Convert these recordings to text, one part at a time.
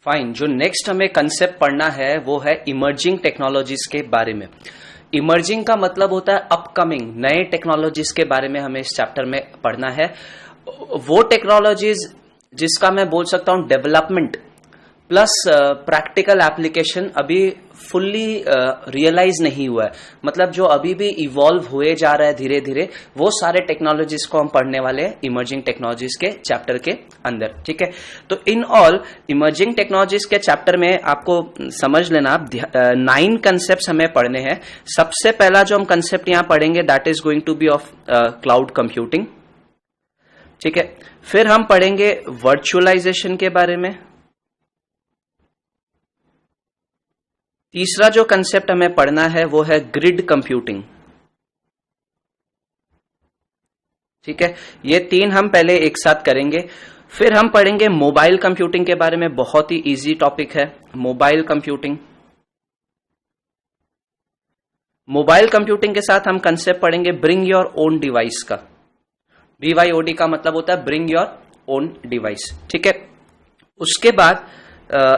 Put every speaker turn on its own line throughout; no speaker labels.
Fine. जो next हमें concept पढ़ना है वो है इमर्जिंग टेक्नोलॉजीज के बारे में। इमर्जिंग का मतलब होता है अपकमिंग, नए टेक्नोलॉजीज के बारे में हमें इस चैप्टर में पढ़ना है। वो टेक्नोलॉजीज जिसका मैं बोल सकता हूं डेवलपमेंट प्लस प्रैक्टिकल एप्लीकेशन अभी फुल्ली रियलाइज नहीं हुआ है, मतलब जो अभी भी इवॉल्व हुए जा रहा है धीरे धीरे, वो सारे टेक्नोलॉजीज को हम पढ़ने वाले हैं इमर्जिंग टेक्नोलॉजीज के चैप्टर के अंदर। ठीक है, तो इन ऑल इमर्जिंग टेक्नोलॉजीज के चैप्टर में आपको समझ लेना 9 कंसेप्ट हमें पढ़ने हैं। सबसे पहला जो हम कंसेप्ट यहां पढ़ेंगे that is going to be of cloud computing. ठीक है, फिर हम पढ़ेंगे वर्चुअलाइजेशन के बारे में। तीसरा जो कंसेप्ट हमें पढ़ना है वो है ग्रिड कंप्यूटिंग। ठीक है, ये 3 हम पहले एक साथ करेंगे। फिर हम पढ़ेंगे मोबाइल कंप्यूटिंग के बारे में, बहुत ही इजी टॉपिक है मोबाइल कंप्यूटिंग। मोबाइल कंप्यूटिंग के साथ हम कंसेप्ट पढ़ेंगे ब्रिंग योर ओन डिवाइस का। BYOD का मतलब होता है ब्रिंग योर ओन डिवाइस। ठीक है, उसके बाद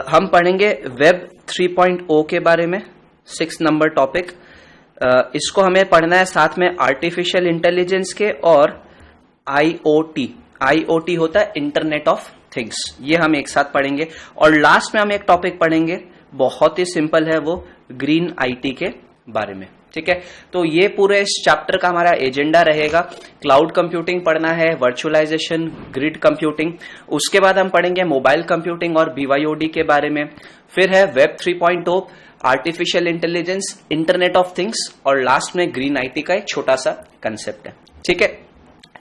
हम पढ़ेंगे वेब 3.0 के बारे में, 6 नंबर टॉपिक। इसको हमें पढ़ना है साथ में आर्टिफिशियल इंटेलिजेंस के और IoT होता है इंटरनेट ऑफ थिंग्स, ये हम एक साथ पढ़ेंगे। और लास्ट में हम एक टॉपिक पढ़ेंगे, बहुत ही सिंपल है, वो ग्रीन IT के बारे में। ठीक है, तो ये पूरे इस चैप्टर का हमारा एजेंडा रहेगा। क्लाउड कंप्यूटिंग पढ़ना है, वर्चुअलाइजेशन, ग्रिड कंप्यूटिंग, उसके बाद हम पढ़ेंगे मोबाइल कंप्यूटिंग और BYOD के बारे में। फिर है web 3.0, artificial intelligence, internet of things और लास्ट में ग्रीन IT का एक छोटा सा कंसेप्ट है। ठीक है,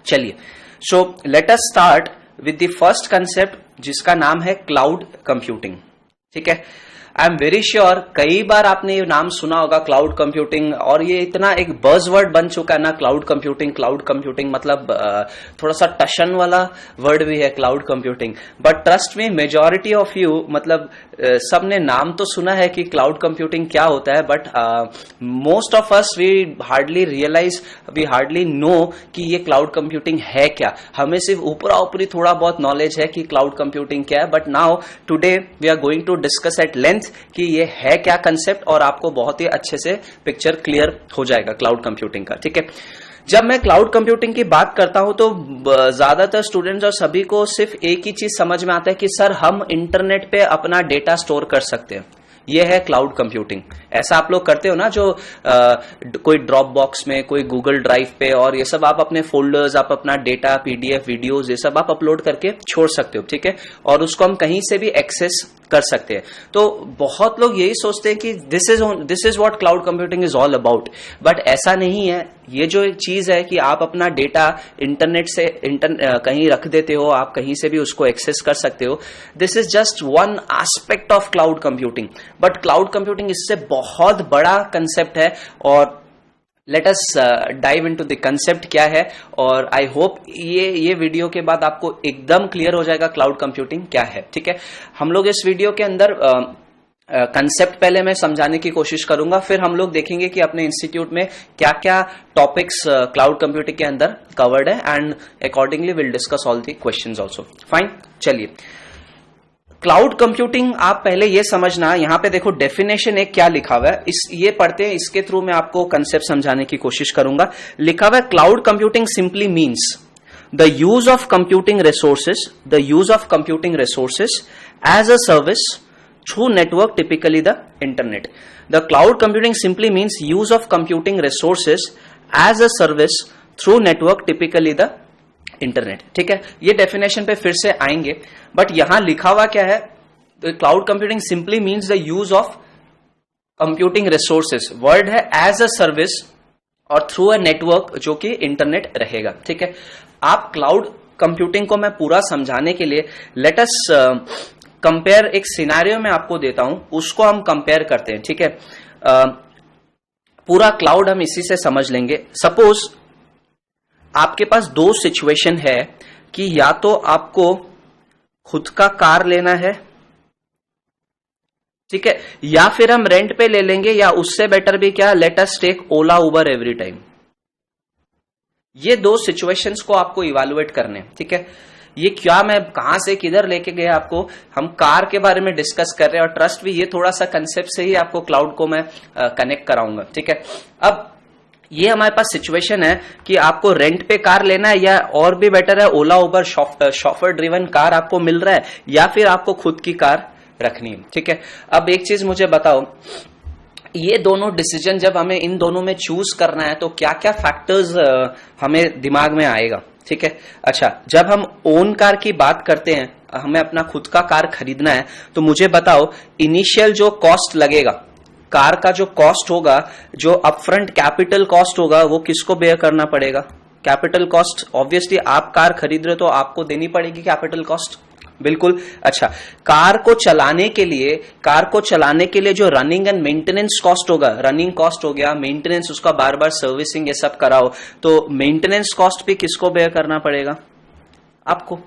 चलिए, so let us start with the first concept जिसका नाम है क्लाउड कंप्यूटिंग। ठीक है, आई एम वेरी श्योर कई बार आपने ये नाम सुना होगा क्लाउड कंप्यूटिंग, और ये इतना एक बज़वर्ड बन चुका है ना क्लाउड कंप्यूटिंग मतलब थोड़ा सा टशन वाला वर्ड भी है cloud computing. But trust me, majority of you मतलब सबने नाम तो सुना है कि क्लाउड कंप्यूटिंग क्या होता है, but most of us we hardly know कि ये क्लाउड कंप्यूटिंग है क्या। हमें सिर्फ ऊपरा ऊपरी थोड़ा बहुत नॉलेज है कि क्लाउड कंप्यूटिंग क्या है, but now today we are going to discuss at length कि ये है क्या कंसेप्ट, और आपको बहुत ही अच्छे से पिक्चर क्लियर हो जाएगा क्लाउड कंप्यूटिंग का। ठीक है, जब मैं क्लाउड कंप्यूटिंग की बात करता हूं तो ज्यादातर स्टूडेंट्स और सभी को सिर्फ एक ही चीज समझ में आता है कि सर हम इंटरनेट पे अपना डेटा स्टोर कर सकते हैं, ये है क्लाउड कंप्यूटिंग। ऐसा आप लोग करते हो ना, जो कोई ड्रॉप बॉक्स में, कोई गूगल ड्राइव पे, और ये सब आप अपने फोल्डर्स, आप अपना डेटा, PDF, वीडियोस, ये सब आप अपलोड करके छोड़ सकते हो। ठीक है, और उसको हम कहीं से भी एक्सेस कर सकते हैं। तो बहुत लोग यही सोचते हैं कि this is what cloud computing is all about, but ऐसा नहीं है। ये जो एक चीज है कि आप अपना डेटा इंटरनेट से कहीं रख देते हो, आप कहीं से भी उसको एक्सेस कर सकते हो, this is just one aspect of cloud computing. But cloud computing इससे बहुत बड़ा कंसेप्ट है, और let us dive into the concept क्या है। और आई होप ये वीडियो के बाद आपको एकदम क्लियर हो जाएगा क्लाउड कंप्यूटिंग क्या है। ठीक है, हम लोग इस वीडियो के अंदर कंसेप्ट पहले मैं समझाने की कोशिश करूंगा, फिर हम लोग देखेंगे कि अपने इंस्टीट्यूट में क्या क्या टॉपिक्स क्लाउड कंप्यूटिंग के अंदर कवर्ड है, and accordingly will discuss all the questions also. Fine, चलिए, क्लाउड कंप्यूटिंग आप पहले ये समझना, यहां पे देखो डेफिनेशन एक क्या लिखा हुआ है, ये पढ़ते हैं, इसके थ्रू मैं आपको कंसेप्ट समझाने की कोशिश करूंगा। लिखा हुआ है cloud computing simply means the use of computing resources as a service through network, typically the internet. The cloud computing simply means use of computing resources as a service through network, typically the internet. ठीक है, ये definition पे फिर से आएंगे, but यहां लिखा हुआ क्या है, cloud computing simply means the use of computing resources, word है एज अ सर्विस और थ्रू अ नेटवर्क जो कि इंटरनेट रहेगा। ठीक है, आप क्लाउड कंप्यूटिंग को मैं पूरा समझाने के लिए लेट अस कंपेयर, एक सिनेरियो में आपको देता हूं, उसको हम कंपेयर करते हैं। ठीक है, पूरा क्लाउड हम इसी से समझ लेंगे। सपोज आपके पास 2 सिचुएशन है कि या तो आपको खुद का कार लेना है, ठीक है, या फिर हम रेंट पे ले लेंगे, या उससे बेटर भी क्या, लेट अस टेक ओला उबर एवरी टाइम। ये 2 सिचुएशंस को आपको इवैल्यूएट करने। ठीक है, ये क्या मैं कहां से किधर लेके गया आपको, हम कार के बारे में डिस्कस कर रहे हैं और ट्रस्ट भी ये थोड़ा सा कंसेप्ट से ही आपको क्लाउड को मैं कनेक्ट कराऊंगा, ठीक है। अब ये हमारे पास सिचुएशन है कि आपको रेंट पे कार लेना है या और भी बेटर है ओला उबर शॉफर ड्रिवन कार आपको मिल रहा है या फिर आपको खुद की कार रखनी है, ठीक है। अब एक चीज मुझे बताओ, ये दोनों डिसीजन जब हमें इन दोनों में चूज करना है तो क्या क्या फैक्टर्स हमें दिमाग में आएगा, ठीक है। अच्छा, जब हम ओन कार की बात करते हैं, हमें अपना खुद का कार खरीदना है, तो मुझे बताओ इनिशियल जो कॉस्ट लगेगा, कार का जो कॉस्ट होगा, जो अपफ्रंट कैपिटल कॉस्ट होगा, वो किसको बेयर करना पड़ेगा? कैपिटल कॉस्ट ऑब्वियसली आप कार खरीद रहे हो तो आपको देनी पड़ेगी कैपिटल कॉस्ट, बिल्कुल। अच्छा, कार को चलाने के लिए जो रनिंग एंड मेंटेनेंस कॉस्ट होगा, रनिंग कॉस्ट हो गया, मेंटेनेंस, उसका बार बार सर्विसिंग, ये सब कराओ, तो मेंटेनेंस कॉस्ट भी किसको बेयर करना पड़ेगा? आपको,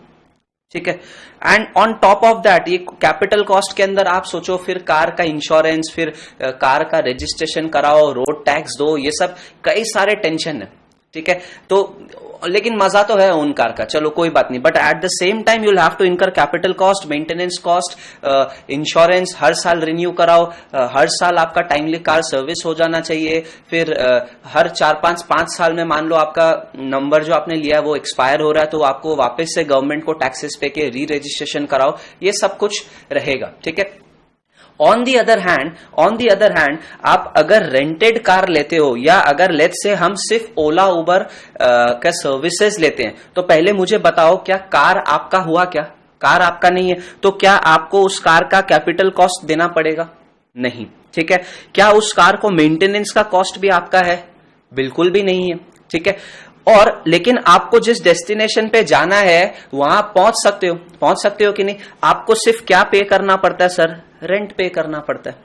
ठीक है। And on top of that, ये कैपिटल कॉस्ट के अंदर आप सोचो फिर कार का इंश्योरेंस, फिर कार का रजिस्ट्रेशन कराओ, रोड टैक्स दो, ये सब कई सारे टेंशन है, ठीक है। तो लेकिन मजा तो है ओन कार का, चलो कोई बात नहीं, but at the same time you will have to incur capital cost, maintenance cost, insurance हर साल रिन्यू कराओ, हर साल आपका टाइमली कार सर्विस हो जाना चाहिए, फिर हर 4-5 साल में मान लो आपका नंबर जो आपने लिया है वो एक्सपायर हो रहा है, तो आपको वापस से गवर्नमेंट को टैक्सेस पे के री रजिस्ट्रेशन कराओ, ये सब कुछ रहेगा, ठीक है। ऑन दी अदर हैंड आप अगर रेंटेड कार लेते हो या अगर लेट्स से हम सिर्फ ओला उबर का सर्विसेज लेते हैं, तो पहले मुझे बताओ क्या कार आपका हुआ? क्या कार आपका नहीं है तो क्या आपको उस कार का कैपिटल कॉस्ट देना पड़ेगा? नहीं, ठीक है। क्या उस कार को मेंटेनेंस का कॉस्ट भी आपका है? बिल्कुल भी नहीं है, ठीक है। और लेकिन आपको जिस डेस्टिनेशन पे जाना है वहां पहुंच सकते हो कि नहीं? आपको सिर्फ क्या पे करना पड़ता है सर? रेंट पे करना पड़ता है।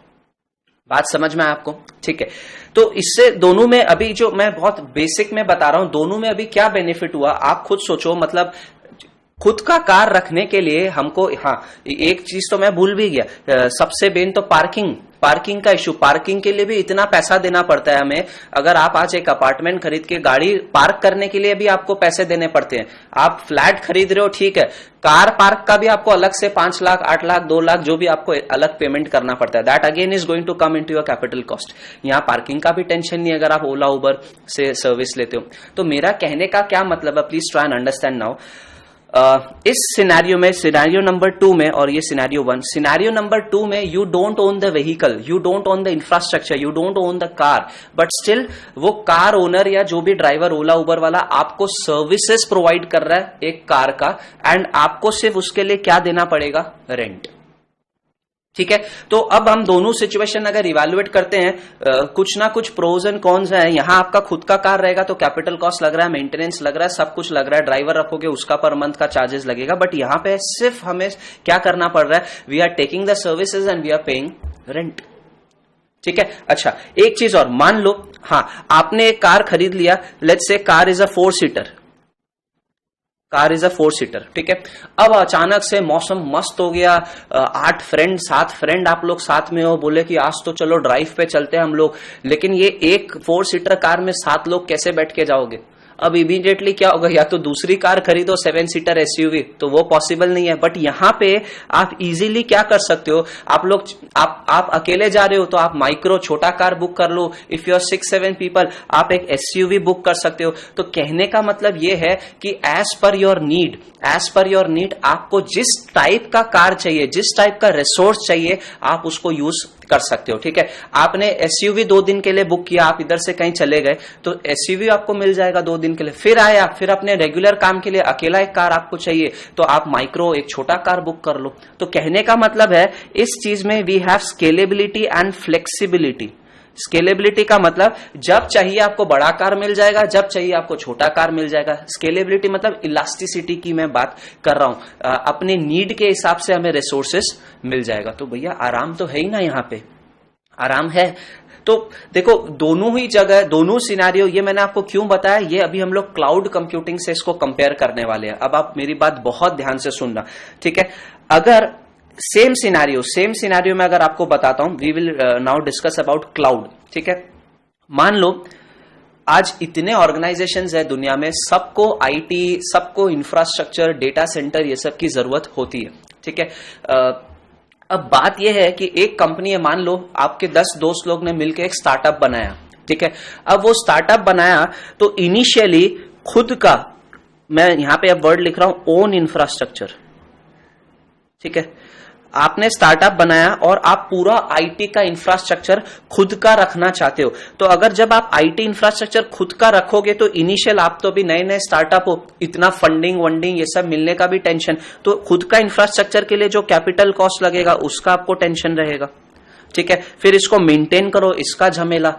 बात समझ में आया आपको, ठीक है। तो इससे दोनों में अभी जो मैं बहुत बेसिक में बता रहा हूं, दोनों में अभी क्या बेनिफिट हुआ आप खुद सोचो। मतलब खुद का कार रखने के लिए हमको, हाँ एक चीज तो मैं भूल भी गया, सबसे मेन तो पार्किंग का इशू। पार्किंग के लिए भी इतना पैसा देना पड़ता है हमें। अगर आप आज एक अपार्टमेंट खरीद के गाड़ी पार्क करने के लिए भी आपको पैसे देने पड़ते हैं। आप फ्लैट खरीद रहे हो, ठीक है, कार पार्क का भी आपको अलग से 5 लाख, 8 लाख, 2 लाख जो भी आपको अलग पेमेंट करना पड़ता है। That again is going to come into your capital cost. यहाँ पार्किंग का भी टेंशन नहीं अगर आप ओला उबर से सर्विस लेते हो। तो मेरा कहने का क्या मतलब है, please try and understand now. इस सिनेरियो में, सिनेरियो नंबर 2 में और ये सिनेरियो 1, सिनेरियो नंबर 2 में you don't own the vehicle, you don't own the infrastructure, you don't own the car, but still वो कार ओनर या जो भी ड्राइवर ओला उबर वाला आपको सर्विसेज प्रोवाइड कर रहा है एक कार का, एंड आपको सिर्फ उसके लिए क्या देना पड़ेगा? रेंट, ठीक है। तो अब हम दोनों सिचुएशन अगर इवैल्यूएट करते हैं, कुछ ना कुछ प्रोज एंड कॉन्स है। यहां आपका खुद का कार रहेगा तो कैपिटल कॉस्ट लग रहा है, मेंटेनेंस लग रहा है, सब कुछ लग रहा है, ड्राइवर रखोगे उसका पर मंथ का चार्जेस लगेगा। बट यहां पे सिर्फ हमें क्या करना पड़ रहा है? We are taking the services and we are paying rent, ठीक है। अच्छा, एक चीज और मान लो, हाँ आपने एक कार खरीद लिया, let's say car is a 4 seater, ठीक है। अब अचानक से मौसम मस्त हो गया, 7 फ्रेंड आप लोग साथ में हो, बोले कि आज तो चलो ड्राइव पे चलते हैं हम लोग। लेकिन ये एक 4 सीटर कार में 7 लोग कैसे बैठ के जाओगे? अब इमीडिएटली क्या होगा, या तो दूसरी कार खरीदो 7 सीटर एसयूवी, तो वो पॉसिबल नहीं है। बट यहां पे आप इजीली क्या कर सकते हो, आप अकेले जा रहे हो तो आप माइक्रो छोटा कार बुक कर लो। इफ यू आर 6-7 पीपल, आप एक एसयूवी बुक कर सकते हो। तो कहने का मतलब ये है कि एज पर योर नीड आपको जिस टाइप का कार चाहिए, जिस टाइप का रिसोर्स चाहिए, आप उसको यूज कर सकते हो, ठीक है। आपने एसयूवी 2 दिन के लिए बुक किया, आप इधर से कहीं चले गए तो एसयूवी आपको मिल जाएगा 2 दिन के लिए। फिर आया, फिर अपने रेगुलर काम के लिए अकेला एक कार आपको चाहिए तो आप माइक्रो एक छोटा कार बुक कर लो। तो कहने का मतलब है इस चीज में we have scalability and flexibility. Scalability का मतलब जब चाहिए आपको बड़ा कार मिल जाएगा, जब चाहिए आपको छोटा कार मिल जाएगा। स्केलेबिलिटी मतलब इलास्टिसिटी की मैं बात कर रहा हूं, अपने नीड के हिसाब से हमें रिसोर्सेस मिल जाएगा। तो भैया आराम तो है ही ना, यहाँ पे आराम है। तो देखो दोनों ही जगह, दोनों सिनेरियो, ये मैंने आपको क्यों बताया, ये अभी हम लोग क्लाउड कंप्यूटिंग से इसको कंपेयर करने वाले हैं। अब आप मेरी बात बहुत ध्यान से सुनना, ठीक है। अगर सेम सिनेरियो में अगर आपको बताता हूं, we will now discuss about cloud, ठीक है। मान लो आज इतने ऑर्गेनाइजेशंस है दुनिया में, सबको आईटी, सबको इंफ्रास्ट्रक्चर, डेटा सेंटर, ये सब की जरूरत होती है, ठीक है। अब बात यह है कि एक कंपनी है, मान लो आपके 10 दोस्त लोग ने मिलकर एक स्टार्टअप बनाया, ठीक है। अब वो स्टार्टअप बनाया तो इनिशियली खुद का, मैं यहां पे अब वर्ड लिख रहा हूं, ओन इंफ्रास्ट्रक्चर, ठीक है। आपने स्टार्टअप बनाया और आप पूरा आईटी का इंफ्रास्ट्रक्चर खुद का रखना चाहते हो। तो अगर जब आप आईटी इंफ्रास्ट्रक्चर खुद का रखोगे तो इनिशियल, आप तो भी नए नए स्टार्टअप हो, इतना फंडिंग वंडिंग ये सब मिलने का भी टेंशन, तो खुद का इंफ्रास्ट्रक्चर के लिए जो कैपिटल कॉस्ट लगेगा उसका आपको टेंशन रहेगा, ठीक है। फिर इसको मेंटेन करो, इसका झमेला,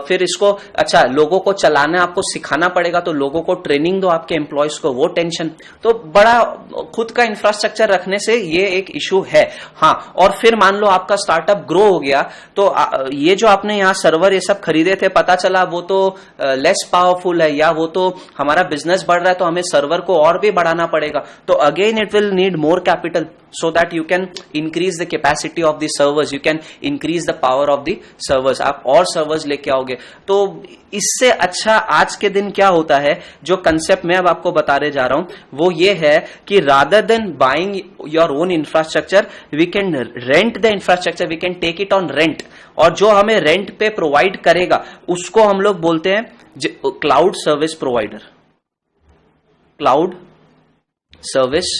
फिर इसको, अच्छा लोगों को चलाना आपको सिखाना पड़ेगा, तो लोगों को ट्रेनिंग दो आपके एम्प्लॉयज को, वो टेंशन। तो बड़ा खुद का इंफ्रास्ट्रक्चर रखने से ये एक इशू है। हाँ, और फिर मान लो आपका स्टार्टअप ग्रो हो गया, तो ये जो आपने यहाँ सर्वर ये सब खरीदे थे, पता चला वो तो लेस पावरफुल है, या वो तो हमारा बिजनेस बढ़ रहा है तो हमें सर्वर को और भी बढ़ाना पड़ेगा, तो again it will need more capital so that you can increase the capacity of the servers, you can increase the power of the servers, आप और servers लेके आओगे। तो इससे अच्छा आज के दिन क्या होता है, जो कंसेप्ट मैं अब आपको बताने जा रहा हूं वो ये है कि rather than buying your own infrastructure, we can rent the infrastructure, we can take it on rent, और जो हमें रेंट पे प्रोवाइड करेगा उसको हम लोग बोलते हैं cloud service provider, cloud service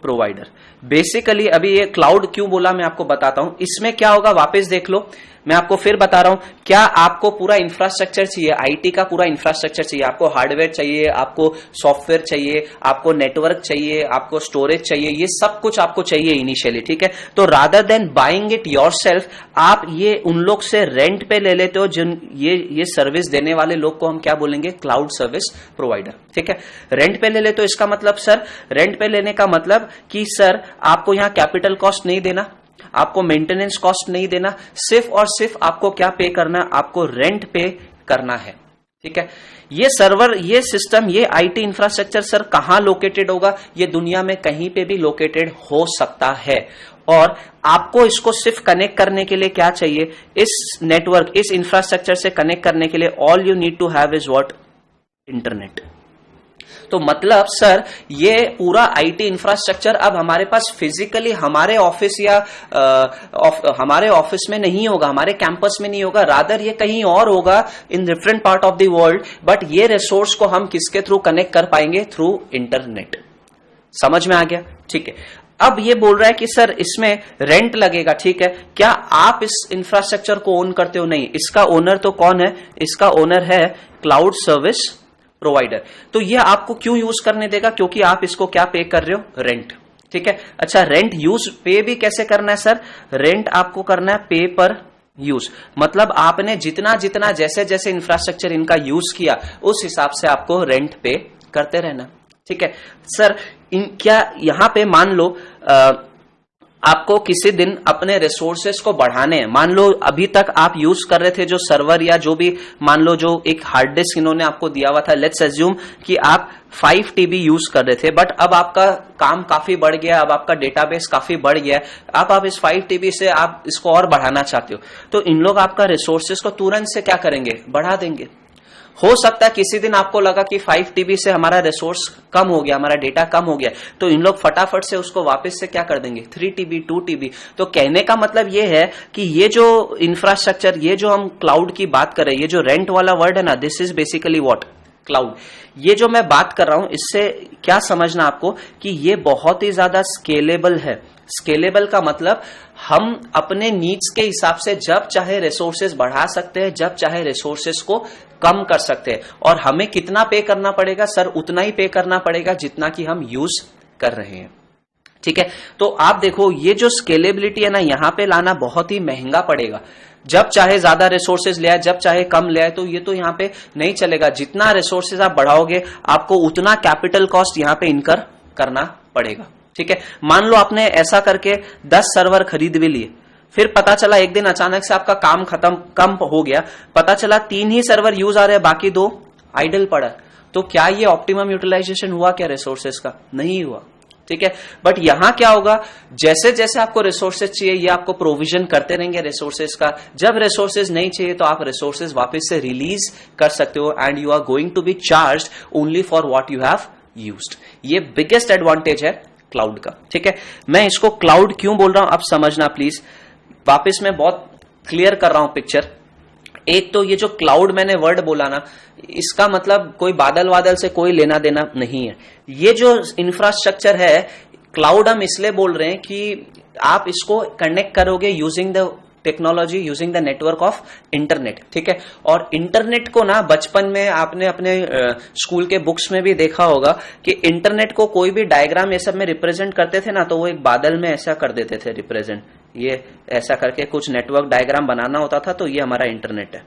provider. Basically अभी ये क्लाउड क्यों बोला मैं आपको बताता हूं। इसमें क्या होगा, वापस देख लो, मैं आपको फिर बता रहा हूं, क्या आपको पूरा इंफ्रास्ट्रक्चर चाहिए, आईटी का पूरा इंफ्रास्ट्रक्चर चाहिए, आपको हार्डवेयर चाहिए, आपको सॉफ्टवेयर चाहिए, आपको नेटवर्क चाहिए, आपको स्टोरेज चाहिए, ये सब कुछ आपको चाहिए इनिशियली, ठीक है। तो rather than buying it yourself, आप ये उन लोग से रेंट पे ले लेते हो, जिन ये सर्विस देने वाले लोग को हम क्या बोलेंगे, क्लाउड सर्विस प्रोवाइडर, ठीक है। रेंट पे ले लेते हो, इसका मतलब सर, रेंट पे लेने का मतलब कि सर आपको यहां कैपिटल कॉस्ट नहीं देना, आपको मेंटेनेंस कॉस्ट नहीं देना, सिर्फ और सिर्फ आपको क्या पे करना, आपको रेंट पे करना है, ठीक है। ये सर्वर, ये सिस्टम, ये आईटी इंफ्रास्ट्रक्चर सर कहां लोकेटेड होगा, ये दुनिया में कहीं पे भी लोकेटेड हो सकता है, और आपको इसको सिर्फ कनेक्ट करने के लिए क्या चाहिए, इस नेटवर्क, इस इंफ्रास्ट्रक्चर से कनेक्ट करने के लिए all you need to have is what, internet. तो मतलब सर ये पूरा आईटी इंफ्रास्ट्रक्चर अब हमारे पास फिजिकली हमारे ऑफिस या हमारे ऑफिस में नहीं होगा, हमारे कैंपस में नहीं होगा, रादर ये कहीं और होगा in different part of the world, but ये रिसोर्स को हम किसके थ्रू कनेक्ट कर पाएंगे, थ्रू इंटरनेट। समझ में आ गया, ठीक है। अब ये बोल रहा है कि सर इसमें रेंट लगेगा, ठीक है, क्या आप इस इंफ्रास्ट्रक्चर को ओन करते हो, नहीं, इसका ओनर तो कौन है, इसका ओनर है क्लाउड सर्विस प्रोवाइडर। तो ये आपको क्यों यूज करने देगा, क्योंकि आप इसको क्या पे कर रहे हो, रेंट, ठीक है। अच्छा, रेंट यूज पे भी कैसे करना है सर, रेंट आपको करना है पे पर यूज, मतलब आपने जितना जितना जैसे जैसे इंफ्रास्ट्रक्चर इनका यूज किया उस हिसाब से आपको रेंट पे करते रहना, ठीक है। सर क्या यहां पे मान लो आपको किसी दिन अपने रिसोर्सेस को बढ़ाने हैं, मान लो अभी तक आप यूज कर रहे थे जो सर्वर या जो भी, मान लो जो एक हार्ड डिस्क इन्होंने आपको दिया हुआ था, लेट्स अज्यूम कि आप 5 TB यूज कर रहे थे, बट अब आपका काम काफी बढ़ गया, अब आपका डेटाबेस काफी बढ़ गया, अब आप इस 5 TB से आप इसको और बढ़ाना चाहते हो, तो इन लोग आपका रिसोर्सेस को तुरंत से क्या करेंगे, बढ़ा देंगे। हो सकता है किसी दिन आपको लगा कि 5 TB से हमारा रिसोर्स कम हो गया, हमारा डेटा कम हो गया, तो इन लोग फटाफट से उसको वापस से क्या कर देंगे, 3 TB 2 TB। तो कहने का मतलब ये है कि ये जो इंफ्रास्ट्रक्चर, ये जो हम क्लाउड की बात कर रहे हैं, ये जो रेंट वाला वर्ड है ना, this is basically what, cloud. ये जो मैं बात कर रहा हूं, इससे क्या समझना आपको कि ये बहुत ही ज्यादा स्केलेबल है। स्केलेबल का मतलब हम अपने नीड्स के हिसाब से जब चाहे रिसोर्सेज बढ़ा सकते हैं, जब चाहे रिसोर्सेज को कम कर सकते हैं, और हमें कितना पे करना पड़ेगा सर, उतना ही पे करना पड़ेगा जितना कि हम यूज कर रहे हैं, ठीक है। तो आप देखो ये जो स्केलेबिलिटी है ना, यहां पे लाना बहुत ही महंगा पड़ेगा। जब चाहे ज्यादा रिसोर्सेज ले आए, जब चाहे कम ले आए, तो ये तो यहां पे नहीं चलेगा। जितना रिसोर्सेज आप बढ़ाओगे आपको उतना कैपिटल कॉस्ट यहां पे इनकर करना पड़ेगा, ठीक है। मान लो आपने ऐसा करके 10 सर्वर खरीद भी लिए, फिर पता चला एक दिन अचानक से आपका काम खत्म कम हो गया, पता चला 3 ही सर्वर यूज आ रहे हैं, बाकी 2 आइडल पड़ा, तो क्या ये ऑप्टिमम यूटिलाइजेशन हुआ क्या रिसोर्सेज का, नहीं हुआ, ठीक है। बट यहां क्या होगा, जैसे जैसे आपको रिसोर्सेज चाहिए ये आपको प्रोविजन करते रहेंगे रिसोर्सेज का। जब रिसोर्सेज नहीं चाहिए तो आप रिसोर्सेज वापस से रिलीज कर सकते हो and you are going to be charged only for what you have used. ये बिगेस्ट एडवांटेज है क्लाउड का, ठीक है। मैं इसको क्लाउड क्यों बोल रहा हूं अब समझना प्लीज, वापस मैं बहुत क्लियर कर रहा हूं पिक्चर। एक तो ये जो क्लाउड मैंने वर्ड बोला ना, इसका मतलब कोई बादल वादल से कोई लेना देना नहीं है। ये जो इंफ्रास्ट्रक्चर है क्लाउड हम इसलिए बोल रहे हैं कि आप इसको कनेक्ट करोगे using the technology, using the network of internet, ठीक है। और इंटरनेट को ना बचपन में आपने अपने स्कूल के बुक्स में भी देखा होगा कि इंटरनेट को कोई भी डायग्राम ये सब में रिप्रेजेंट करते थे ना तो वो एक बादल में ऐसा कर देते थे रिप्रेजेंट, ये ऐसा करके कुछ नेटवर्क डायग्राम बनाना होता था, तो ये हमारा इंटरनेट है।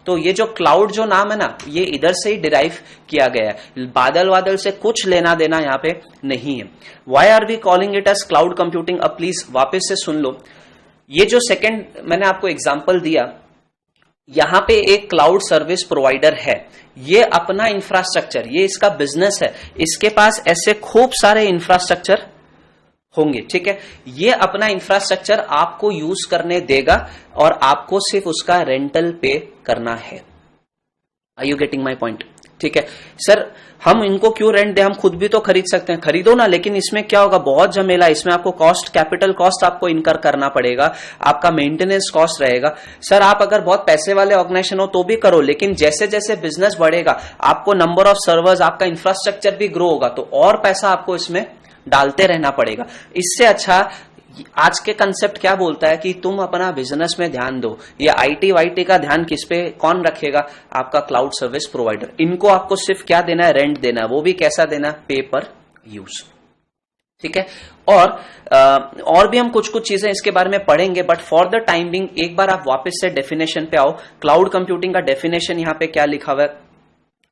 तो ये जो क्लाउड जो नाम है ना ये इधर से ही डिराइव किया गया है, बादल वादल से कुछ लेना देना यहाँ पे नहीं है। Why are we calling it as cloud computing? अब प्लीज वापस से सुन लो, ये जो सेकंड मैंने आपको एग्जांपल दिया, यहां पे एक क्लाउड सर्विस प्रोवाइडर है, ये अपना इंफ्रास्ट्रक्चर, ये इसका बिजनेस है, इसके पास ऐसे खूब सारे इंफ्रास्ट्रक्चर होंगे, ठीक है। ये अपना इंफ्रास्ट्रक्चर आपको यूज करने देगा और आपको सिर्फ उसका रेंटल पे करना है। Are you getting my point? ठीक है सर, हम इनको क्यों रेंट दे, हम खुद भी तो खरीद सकते हैं, खरीदो ना, लेकिन इसमें क्या होगा, बहुत झमेला, इसमें आपको कॉस्ट, कैपिटल कॉस्ट आपको इनकर करना पड़ेगा, आपका मेंटेनेंस कॉस्ट रहेगा। सर आप अगर बहुत पैसे वाले ऑर्गेनाइजेशन हो तो भी करो, लेकिन जैसे जैसे बिजनेस बढ़ेगा आपको नंबर ऑफ सर्वर्स, आपका इंफ्रास्ट्रक्चर भी ग्रो होगा, तो और पैसा आपको इसमें डालते रहना पड़ेगा। इससे अच्छा आज के कंसेप्ट क्या बोलता है कि तुम अपना बिजनेस में ध्यान दो, ये आईटी वाईटी का ध्यान किस पे कौन रखेगा? आपका क्लाउड सर्विस प्रोवाइडर। इनको आपको सिर्फ क्या देना है? रेंट देना है, वो भी कैसा देना है? पे पर यूज, ठीक है। और भी हम कुछ कुछ चीजें इसके बारे में पढ़ेंगे, but for the time being एक बार आप वापस से डेफिनेशन पे आओ। क्लाउड कंप्यूटिंग का डेफिनेशन यहाँ पे क्या लिखा हुआ है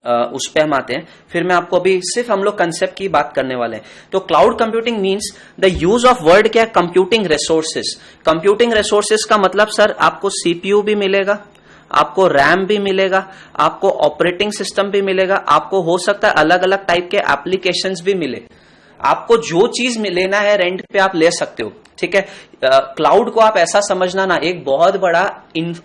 उस पे हम आते हैं, फिर मैं आपको अभी सिर्फ हम लोग कंसेप्ट की बात करने वाले हैं। तो cloud computing means the use of word क्या है? Computing resources. कंप्यूटिंग रिसोर्सेज का मतलब सर आपको सीपीयू भी मिलेगा, आपको रैम भी मिलेगा, आपको ऑपरेटिंग सिस्टम भी मिलेगा, आपको हो सकता है अलग अलग टाइप के एप्लीकेशंस भी मिले। आपको जो चीज लेना है रेंट पे आप ले सकते हो, ठीक है। क्लाउड को आप ऐसा समझना ना, एक बहुत बड़ा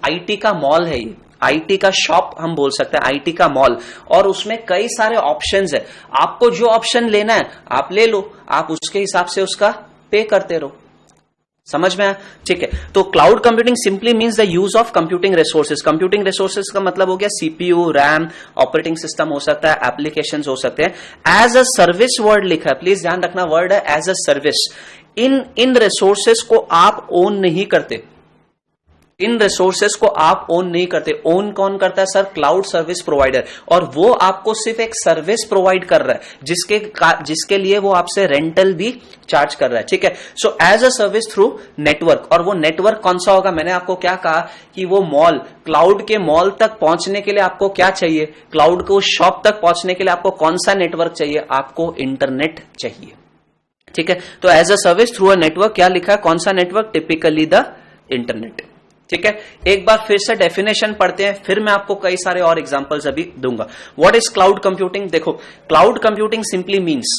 आईटी का मॉल है, ये आईटी का शॉप हम बोल सकते हैं, आईटी का मॉल, और उसमें कई सारे ऑप्शंस है। आपको जो ऑप्शन लेना है आप ले लो, आप उसके हिसाब से उसका पे करते रहो। समझ में आया? ठीक है। तो cloud computing simply means the use of computing resources. Computing resources का मतलब हो गया सीपीयू, रैम, ऑपरेटिंग सिस्टम हो सकता है, एप्लीकेशंस हो सकते हैं। एज अ सर्विस वर्ड लिखा है, प्लीज ध्यान रखना, वर्ड है एज अ सर्विस। इन रिसोर्सेज को आप ओन नहीं करते, इन रिसोर्सेस को आप ओन नहीं करते। ओन कौन करता है सर? क्लाउड सर्विस प्रोवाइडर, और वो आपको सिर्फ एक सर्विस प्रोवाइड कर रहा है जिसके लिए वो आपसे रेंटल भी चार्ज कर रहा है, ठीक है। So as a service through network, और वो नेटवर्क कौन सा होगा? मैंने आपको क्या कहा कि वो मॉल, क्लाउड के मॉल तक पहुंचने के लिए आपको क्या चाहिए? क्लाउड को शॉप तक पहुंचने के लिए आपको कौन सा नेटवर्क चाहिए? आपको इंटरनेट चाहिए, ठीक है। तो as a service through a network, क्या लिखा है? कौन सा नेटवर्क? टिपिकली द इंटरनेट, ठीक है। एक बार फिर से डेफिनेशन पढ़ते हैं, फिर मैं आपको कई सारे और एग्जांपल्स अभी दूंगा। What is cloud computing? देखो, cloud computing simply means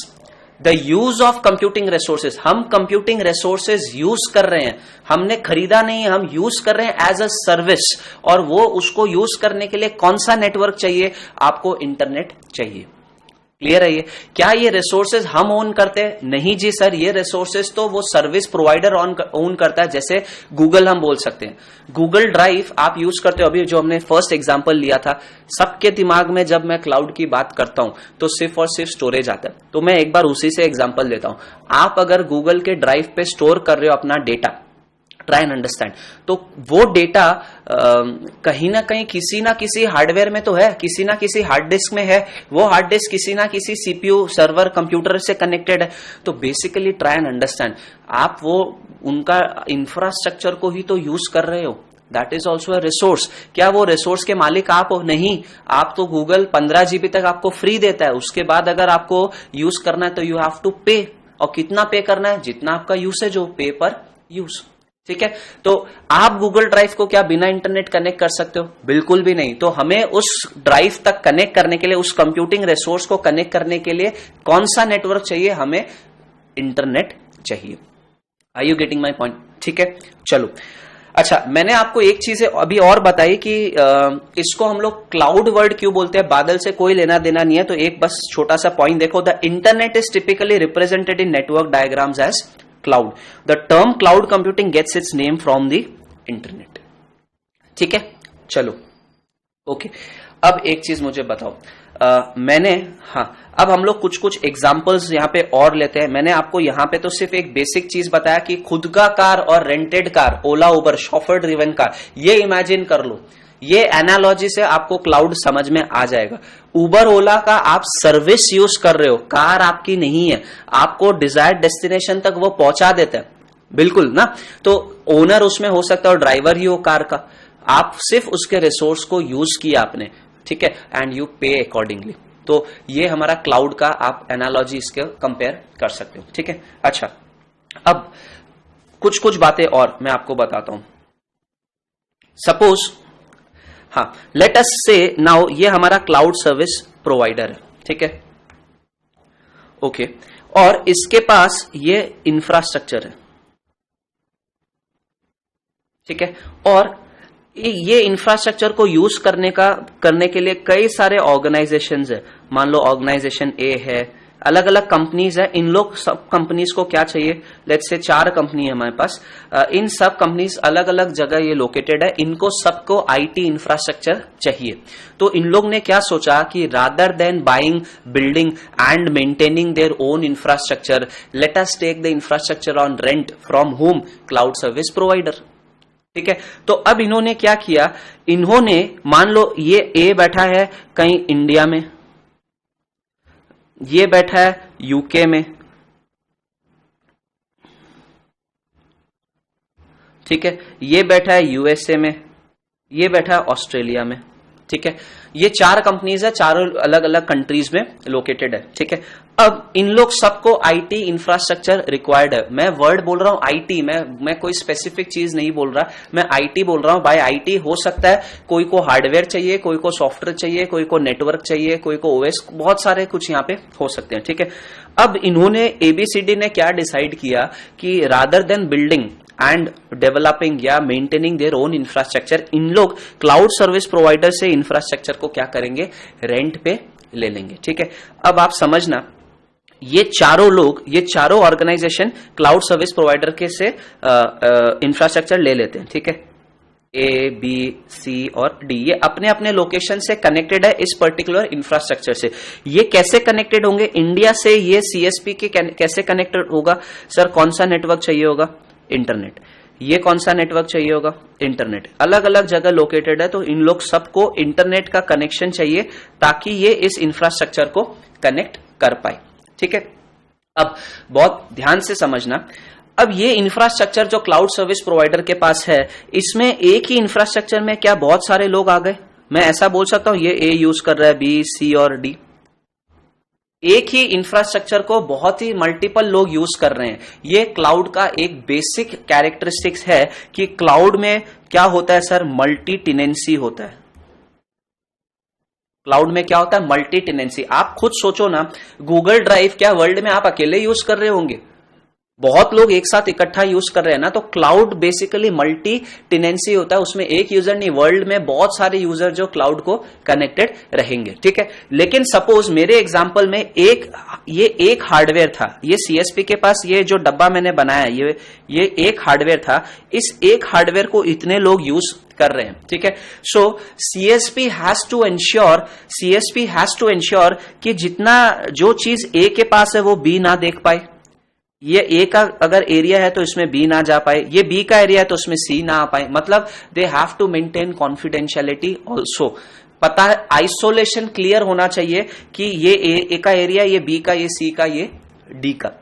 the use of computing resources. हम कंप्यूटिंग रिसोर्सेज यूज कर रहे हैं, हमने खरीदा नहीं, हम यूज कर रहे हैं एज अ सर्विस, और वो उसको यूज करने के लिए कौन सा नेटवर्क चाहिए? आपको इंटरनेट चाहिए। क्लियर है ये? क्या ये रिसोर्सेज हम ओन करते हैं? नहीं जी सर, ये रिसोर्सेज तो वो सर्विस प्रोवाइडर ओन करता है। जैसे गूगल हम बोल सकते हैं, गूगल ड्राइव आप यूज करते हो, अभी जो हमने फर्स्ट एग्जांपल लिया था, सबके दिमाग में जब मैं क्लाउड की बात करता हूं तो सिर्फ और सिर्फ स्टोरेज आता है। तो मैं एक बार उसी से एग्जांपल देता हूं। आप अगर गूगल के ड्राइव पे स्टोर कर रहे हो अपना डेटा, ट्राई एंड अंडरस्टैंड, तो वो डेटा कहीं ना कहीं किसी ना किसी हार्डवेयर में तो है, किसी ना किसी हार्ड डिस्क में है, वो हार्ड डिस्क किसी ना किसी सीपीयू, सर्वर, कंप्यूटर से कनेक्टेड है। तो बेसिकली ट्राई एंड अंडरस्टैंड, आप वो उनका इंफ्रास्ट्रक्चर को ही तो यूज कर रहे हो। That is also a resource. क्या वो रिसोर्स के मालिक आप हो? नहीं, आप तो गूगल 15 GB तक आपको फ्री देता है, उसके बाद अगर आपको यूज करना है तो यू हैव टू पे। और कितना पे करना है? जितना आपका यूसेज हो, पे पर यूज, ठीक है। तो आप गूगल ड्राइव को क्या बिना इंटरनेट कनेक्ट कर सकते हो? बिल्कुल भी नहीं। तो हमें उस ड्राइव तक कनेक्ट करने के लिए, उस कंप्यूटिंग रिसोर्स को कनेक्ट करने के लिए कौन सा नेटवर्क चाहिए? हमें इंटरनेट चाहिए। Are you getting my point? ठीक है, चलो। अच्छा, मैंने आपको एक चीज अभी और बताई कि इसको हम लोग क्लाउड वर्ड क्यों बोलते हैं, बादल से कोई लेना देना नहीं है। तो एक बस छोटा सा पॉइंट देखो, the internet is typically represented in network diagrams as cloud. The term cloud computing gets its name from the internet. ठीक है, चलो, ओके। अब एक चीज मुझे बताओ, अब हम लोग कुछ कुछ एग्जांपल्स यहां पे और लेते हैं। मैंने आपको यहां पे तो सिर्फ एक बेसिक चीज बताया कि खुद का कार और रेंटेड कार, ओला उबर, शॉफर ड्रिवन कार, ये इमेजिन कर लो। ये एनालॉजी से आपको क्लाउड समझ में आ जाएगा। उबर ओला का आप सर्विस यूज कर रहे हो, कार आपकी नहीं है, आपको डिजायर्ड डेस्टिनेशन तक वो पहुंचा देते हैं, बिल्कुल ना। तो ओनर उसमें हो सकता है और ड्राइवर ही हो कार का, आप सिर्फ उसके रिसोर्स को यूज किया आपने, ठीक है, एंड यू पे अकॉर्डिंगली। तो ये हमारा क्लाउड का आप एनालॉजी इसके कंपेयर कर सकते हो। ठीक है, अच्छा, अब कुछ कुछ बातें और मैं आपको बताता हूं। सपोज, लेट अस से नाउ ये हमारा क्लाउड सर्विस प्रोवाइडर है, ठीक है, ओके, और इसके पास ये इंफ्रास्ट्रक्चर है, ठीक है, और ये इंफ्रास्ट्रक्चर को यूज करने के लिए कई सारे ऑर्गेनाइजेशंस है। मान लो ऑर्गेनाइजेशन ए है, अलग अलग कंपनीज है। इन लोग सब कंपनीज को क्या चाहिए, लेट्स से 4 कंपनी है हमारे पास, इन सब कंपनीज अलग अलग जगह ये लोकेटेड है, इनको सबको आईटी इंफ्रास्ट्रक्चर चाहिए। तो इन लोग ने क्या सोचा कि rather than buying building and maintaining their own infrastructure, let us take the infrastructure on rent from home, cloud service provider. ठीक है, तो अब इन्होंने क्या किया, इन्होंने मान लो ये ए बैठा है कहीं इंडिया में, ये बैठा है यूके में, ठीक है, ये बैठा है यूएसए में, ये बैठा है ऑस्ट्रेलिया में। ठीक है, ये 4 कंपनीज है, चारों अलग अलग कंट्रीज में लोकेटेड है। ठीक है, अब इन लोग सबको आईटी इंफ्रास्ट्रक्चर रिक्वायर्ड है। मैं वर्ड बोल रहा हूं आईटी, मैं कोई स्पेसिफिक चीज नहीं बोल रहा, मैं आईटी बोल रहा हूं। बाय आईटी हो सकता है कोई को हार्डवेयर चाहिए, कोई को सॉफ्टवेयर चाहिए, कोई को नेटवर्क चाहिए, कोई को ओएस, बहुत सारे कुछ यहाँ पे हो सकते हैं। ठीक है, अब इन्होंने एबीसीडी ने क्या डिसाइड किया कि rather then building and developing या मेंटेनिंग देयर ओन इंफ्रास्ट्रक्चर, इन लोग क्लाउड सर्विस प्रोवाइडर से इंफ्रास्ट्रक्चर को क्या करेंगे, रेंट पे ले लेंगे। ठीक है, अब आप समझना, ये चारों लोग, ये चारों ऑर्गेनाइजेशन क्लाउड सर्विस प्रोवाइडर के से इंफ्रास्ट्रक्चर ले लेते हैं। ठीक है, ए, बी, सी और डी, ये अपने अपने लोकेशन से कनेक्टेड है इस पर्टिकुलर इंफ्रास्ट्रक्चर से। ये कैसे कनेक्टेड होंगे, इंडिया से ये सीएसपी के कैसे कनेक्टेड होगा, सर कौन सा नेटवर्क चाहिए होगा, इंटरनेट। ये कौन सा नेटवर्क चाहिए होगा, इंटरनेट। अलग अलग जगह लोकेटेड है, तो इन लोग सबको इंटरनेट का कनेक्शन चाहिए ताकि ये इस इंफ्रास्ट्रक्चर को कनेक्ट कर पाए। ठीक है, अब बहुत ध्यान से समझना, अब ये इंफ्रास्ट्रक्चर जो क्लाउड सर्विस प्रोवाइडर के पास है, इसमें एक ही इंफ्रास्ट्रक्चर में क्या बहुत सारे लोग आ गए? मैं ऐसा बोल सकता हूं ये ए यूज कर रहा है, बी, सी और डी। एक ही इंफ्रास्ट्रक्चर को बहुत ही मल्टीपल लोग यूज कर रहे हैं। ये क्लाउड का एक बेसिक कैरेक्टरिस्टिक्स है कि क्लाउड में क्या होता है सर, मल्टी टेनेंसी होता है। क्लाउड में क्या होता है, मल्टी टेनेंसी। आप खुद सोचो ना, गूगल ड्राइव क्या वर्ल्ड में आप अकेले यूज कर रहे होंगे, बहुत लोग एक साथ इकट्ठा यूज कर रहे हैं ना। तो क्लाउड बेसिकली मल्टी टेनेंसी होता है, उसमें एक यूजर नहीं, वर्ल्ड में बहुत सारे यूजर जो क्लाउड को कनेक्टेड रहेंगे। ठीक है, लेकिन सपोज मेरे एग्जांपल में ये एक हार्डवेयर था, ये सीएसपी के पास ये जो डब्बा मैंने बनाया ये एक हार्डवेयर था, इस एक हार्डवेयर को इतने लोग यूज कर रहे हैं। ठीक है, सो सीएसपी हैज टू एंश्योर कि जितना जो चीज ए के पास है वो बी ना देख पाए। ये ए का अगर एरिया है तो इसमें बी ना जा पाए, ये बी का एरिया है तो उसमें सी ना आ पाए। मतलब they have to maintain confidentiality also. पता है, आइसोलेशन क्लियर होना चाहिए कि ये ए का एरिया, ये बी का, ये सी का, ये डी का।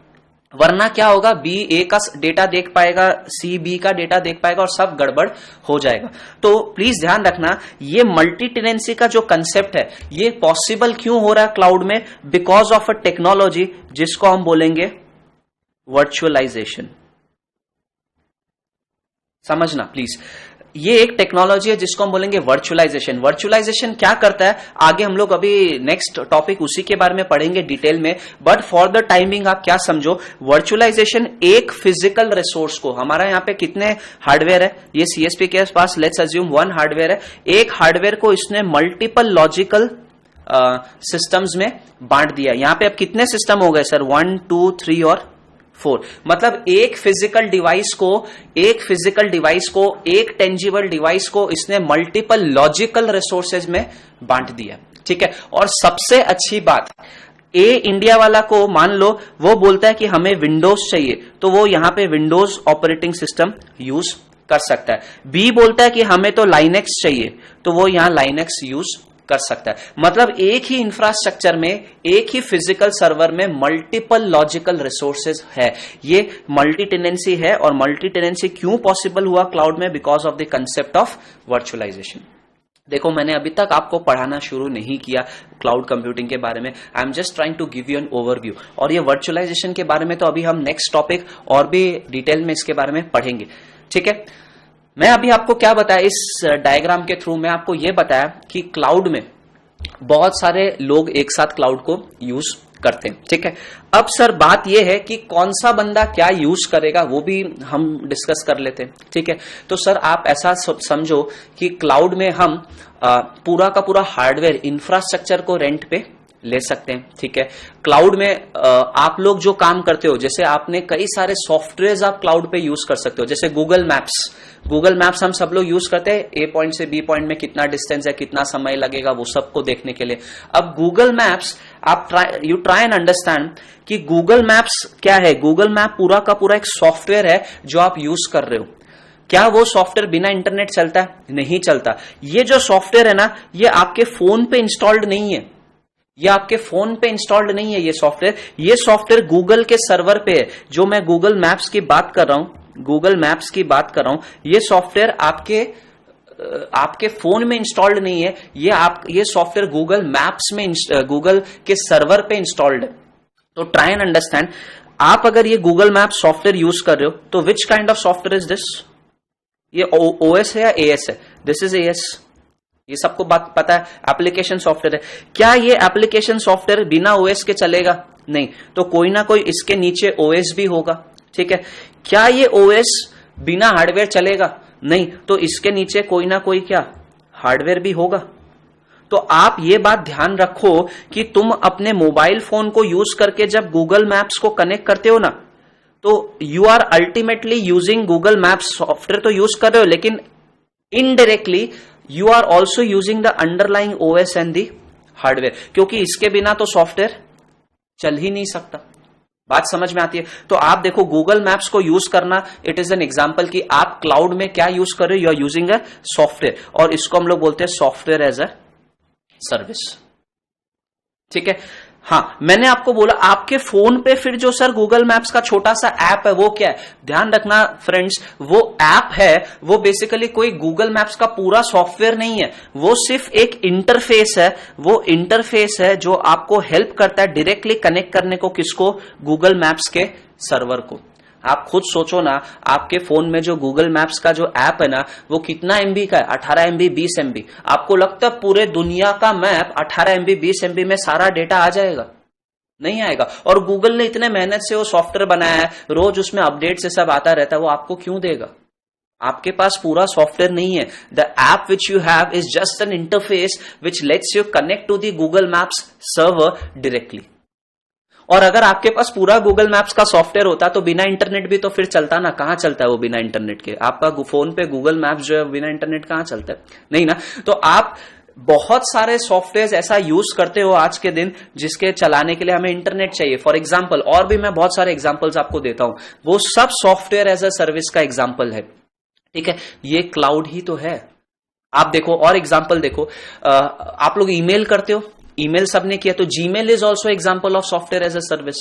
वरना क्या होगा, बी ए का डेटा देख पाएगा, सी बी का डेटा देख पाएगा और सब गड़बड़ हो जाएगा। तो प्लीज ध्यान रखना, ये मल्टी टेनेंसी का जो कंसेप्ट है ये पॉसिबल क्यों हो रहा है क्लाउड में, बिकॉज ऑफ अ टेक्नोलॉजी जिसको हम बोलेंगे वर्चुअलाइजेशन। समझना प्लीज, ये एक टेक्नोलॉजी है जिसको हम बोलेंगे वर्चुअलाइजेशन। वर्चुअलाइजेशन क्या करता है आगे हम लोग अभी नेक्स्ट टॉपिक उसी के बारे में पढ़ेंगे डिटेल में, बट फॉर द टाइमिंग आप क्या समझो, वर्चुअलाइजेशन एक फिजिकल रिसोर्स को, हमारा यहाँ पे कितने हार्डवेयर है, ये सीएसपी के पास लेट्स अज्यूम 1 हार्डवेयर है, एक हार्डवेयर को इसने मल्टीपल लॉजिकल सिस्टम्स में बांट दिया। यहां पे अब कितने सिस्टम हो गए सर, 1 2 3 और 4, मतलब एक फिजिकल डिवाइस को एक टेंजिबल डिवाइस को इसने मल्टीपल लॉजिकल रिसोर्सेज में बांट दिया, ठीक है। और सबसे अच्छी बात, ए इंडिया वाला को मान लो वो बोलता है कि हमें विंडोज चाहिए, तो वो यहां पे विंडोज ऑपरेटिंग सिस्टम यूज कर सकता है। बी बोलता है कि हमें तो लाइनेक्स चाहिए, तो वो यहां लाइनेक्स यूज कर सकता है। मतलब एक ही इंफ्रास्ट्रक्चर में, एक ही फिजिकल सर्वर में मल्टीपल लॉजिकल रिसोर्सेज है। ये मल्टी टेनेंसी है, और मल्टी टेनेंसी क्यों पॉसिबल हुआ क्लाउड में, because of the concept of virtualisation. देखो मैंने अभी तक आपको पढ़ाना शुरू नहीं किया क्लाउड कंप्यूटिंग के बारे में, I am just trying to give you an overview. और ये वर्चुअलाइजेशन के बारे में तो अभी हम नेक्स्ट टॉपिक और भी डिटेल में इसके बारे में पढ़ेंगे, ठीक है। मैं अभी आपको क्या बताया, इस डायग्राम के थ्रू मैं आपको यह बताया कि क्लाउड में बहुत सारे लोग एक साथ क्लाउड को यूज करते हैं, ठीक है। अब सर बात यह है कि कौन सा बंदा क्या यूज करेगा वो भी हम डिस्कस कर लेते हैं, ठीक है। तो सर आप ऐसा समझो कि क्लाउड में हम पूरा का पूरा हार्डवेयर इंफ्रास्ट्रक्चर को रेंट पे ले सकते हैं, ठीक है। क्लाउड में आप लोग जो काम करते हो, जैसे आपने कई सारे सॉफ्टवेयर आप क्लाउड पे यूज कर सकते हो, जैसे गूगल मैप्स हम सब लोग यूज करते हैं, ए पॉइंट से बी पॉइंट में कितना डिस्टेंस है, कितना समय लगेगा, वो सबको देखने के लिए। अब गूगल मैप्स आप यू ट्राई एंड अंडरस्टैंड कि गूगल मैप्स क्या है। गूगल मैप पूरा का पूरा एक सॉफ्टवेयर है जो आप यूज कर रहे हो। क्या वो सॉफ्टवेयर बिना इंटरनेट चलता है? नहीं चलता। ये जो सॉफ्टवेयर है ना, ये आपके फोन पे इंस्टॉल्ड नहीं है, ये सॉफ्टवेयर गूगल के सर्वर पे है। जो मैं गूगल मैप्स की बात कर रहा हूं, ये सॉफ्टवेयर आपके फोन में इंस्टॉल्ड नहीं है, ये सॉफ्टवेयर गूगल मैप्स में, गूगल के सर्वर पे इंस्टॉल्ड है। तो ट्राई एंड अंडरस्टैंड, आप अगर ये गूगल मैप सॉफ्टवेयर यूज कर रहे हो तो which kind of software is this? ये ओएस है या एएस है? दिस इज एएस, ये सबको बात पता है, एप्लीकेशन सॉफ्टवेयर है। क्या ये एप्लीकेशन सॉफ्टवेयर बिना ओएस के चलेगा? नहीं। तो कोई ना कोई इसके नीचे ओएस भी होगा, ठीक है। क्या ये ओएस बिना हार्डवेयर चलेगा? नहीं। तो इसके नीचे कोई ना कोई क्या हार्डवेयर भी होगा। तो आप ये बात ध्यान रखो कि तुम अपने मोबाइल फोन को यूज करके जब गूगल मैप्स को कनेक्ट करते हो ना, तो you are ultimately using Google Maps software तो यूज कर रहे हो, लेकिन indirectly you are also using the underlying OS and the hardware, क्योंकि इसके बिना तो सॉफ्टवेयर चल ही नहीं सकता। बात समझ में आती है? तो आप देखो गूगल मैप्स को यूज करना, इट इज एन एग्जांपल कि आप क्लाउड में क्या यूज कर रहे हो, you are using a software, और इसको हम लोग बोलते हैं सॉफ्टवेयर एज अ सर्विस, ठीक है। हाँ, मैंने आपको बोला आपके फोन पे फिर जो सर गूगल मैप्स का छोटा सा ऐप है वो क्या है? ध्यान रखना फ्रेंड्स, वो ऐप है, वो बेसिकली कोई गूगल मैप्स का पूरा सॉफ्टवेयर नहीं है, वो सिर्फ एक इंटरफेस है जो आपको हेल्प करता है डायरेक्टली कनेक्ट करने को, किसको? गूगल मैप्स के सर्वर को। आप खुद सोचो ना, आपके फोन में जो गूगल मैप्स का जो ऐप है ना, वो कितना एमबी का है? 18 एमबी, 20 एमबी। आपको लगता है पूरे दुनिया का मैप 18 एमबी, 20 एमबी में सारा डेटा आ जाएगा? नहीं आएगा। और गूगल ने इतने मेहनत से वो सॉफ्टवेयर बनाया है, रोज उसमें अपडेट से सब आता रहता है, वो आपको क्यों देगा? आपके पास पूरा सॉफ्टवेयर नहीं है। The app which you have is just an interface which lets you connect to the Google Maps server directly. और अगर आपके पास पूरा गूगल मैप्स का सॉफ्टवेयर होता तो बिना इंटरनेट भी तो फिर चलता ना। कहां चलता है वो बिना इंटरनेट के? आपका फोन पे गूगल मैप्स जो है बिना इंटरनेट कहां चलता है? नहीं ना। तो आप बहुत सारे सॉफ्टवेयर ऐसा यूज करते हो आज के दिन जिसके चलाने के लिए हमें इंटरनेट चाहिए। फॉर एग्जाम्पल, और भी मैं बहुत सारे एग्जाम्पल्स आपको देता हूं, वो सब सॉफ्टवेयर एज अ सर्विस का एग्जाम्पल है, ठीक है। ये क्लाउड ही तो है। आप देखो और एग्जाम्पल देखो, आप लोग ईमेल करते हो, ईमेल सबने किया, तो Gmail is also example of software as a service.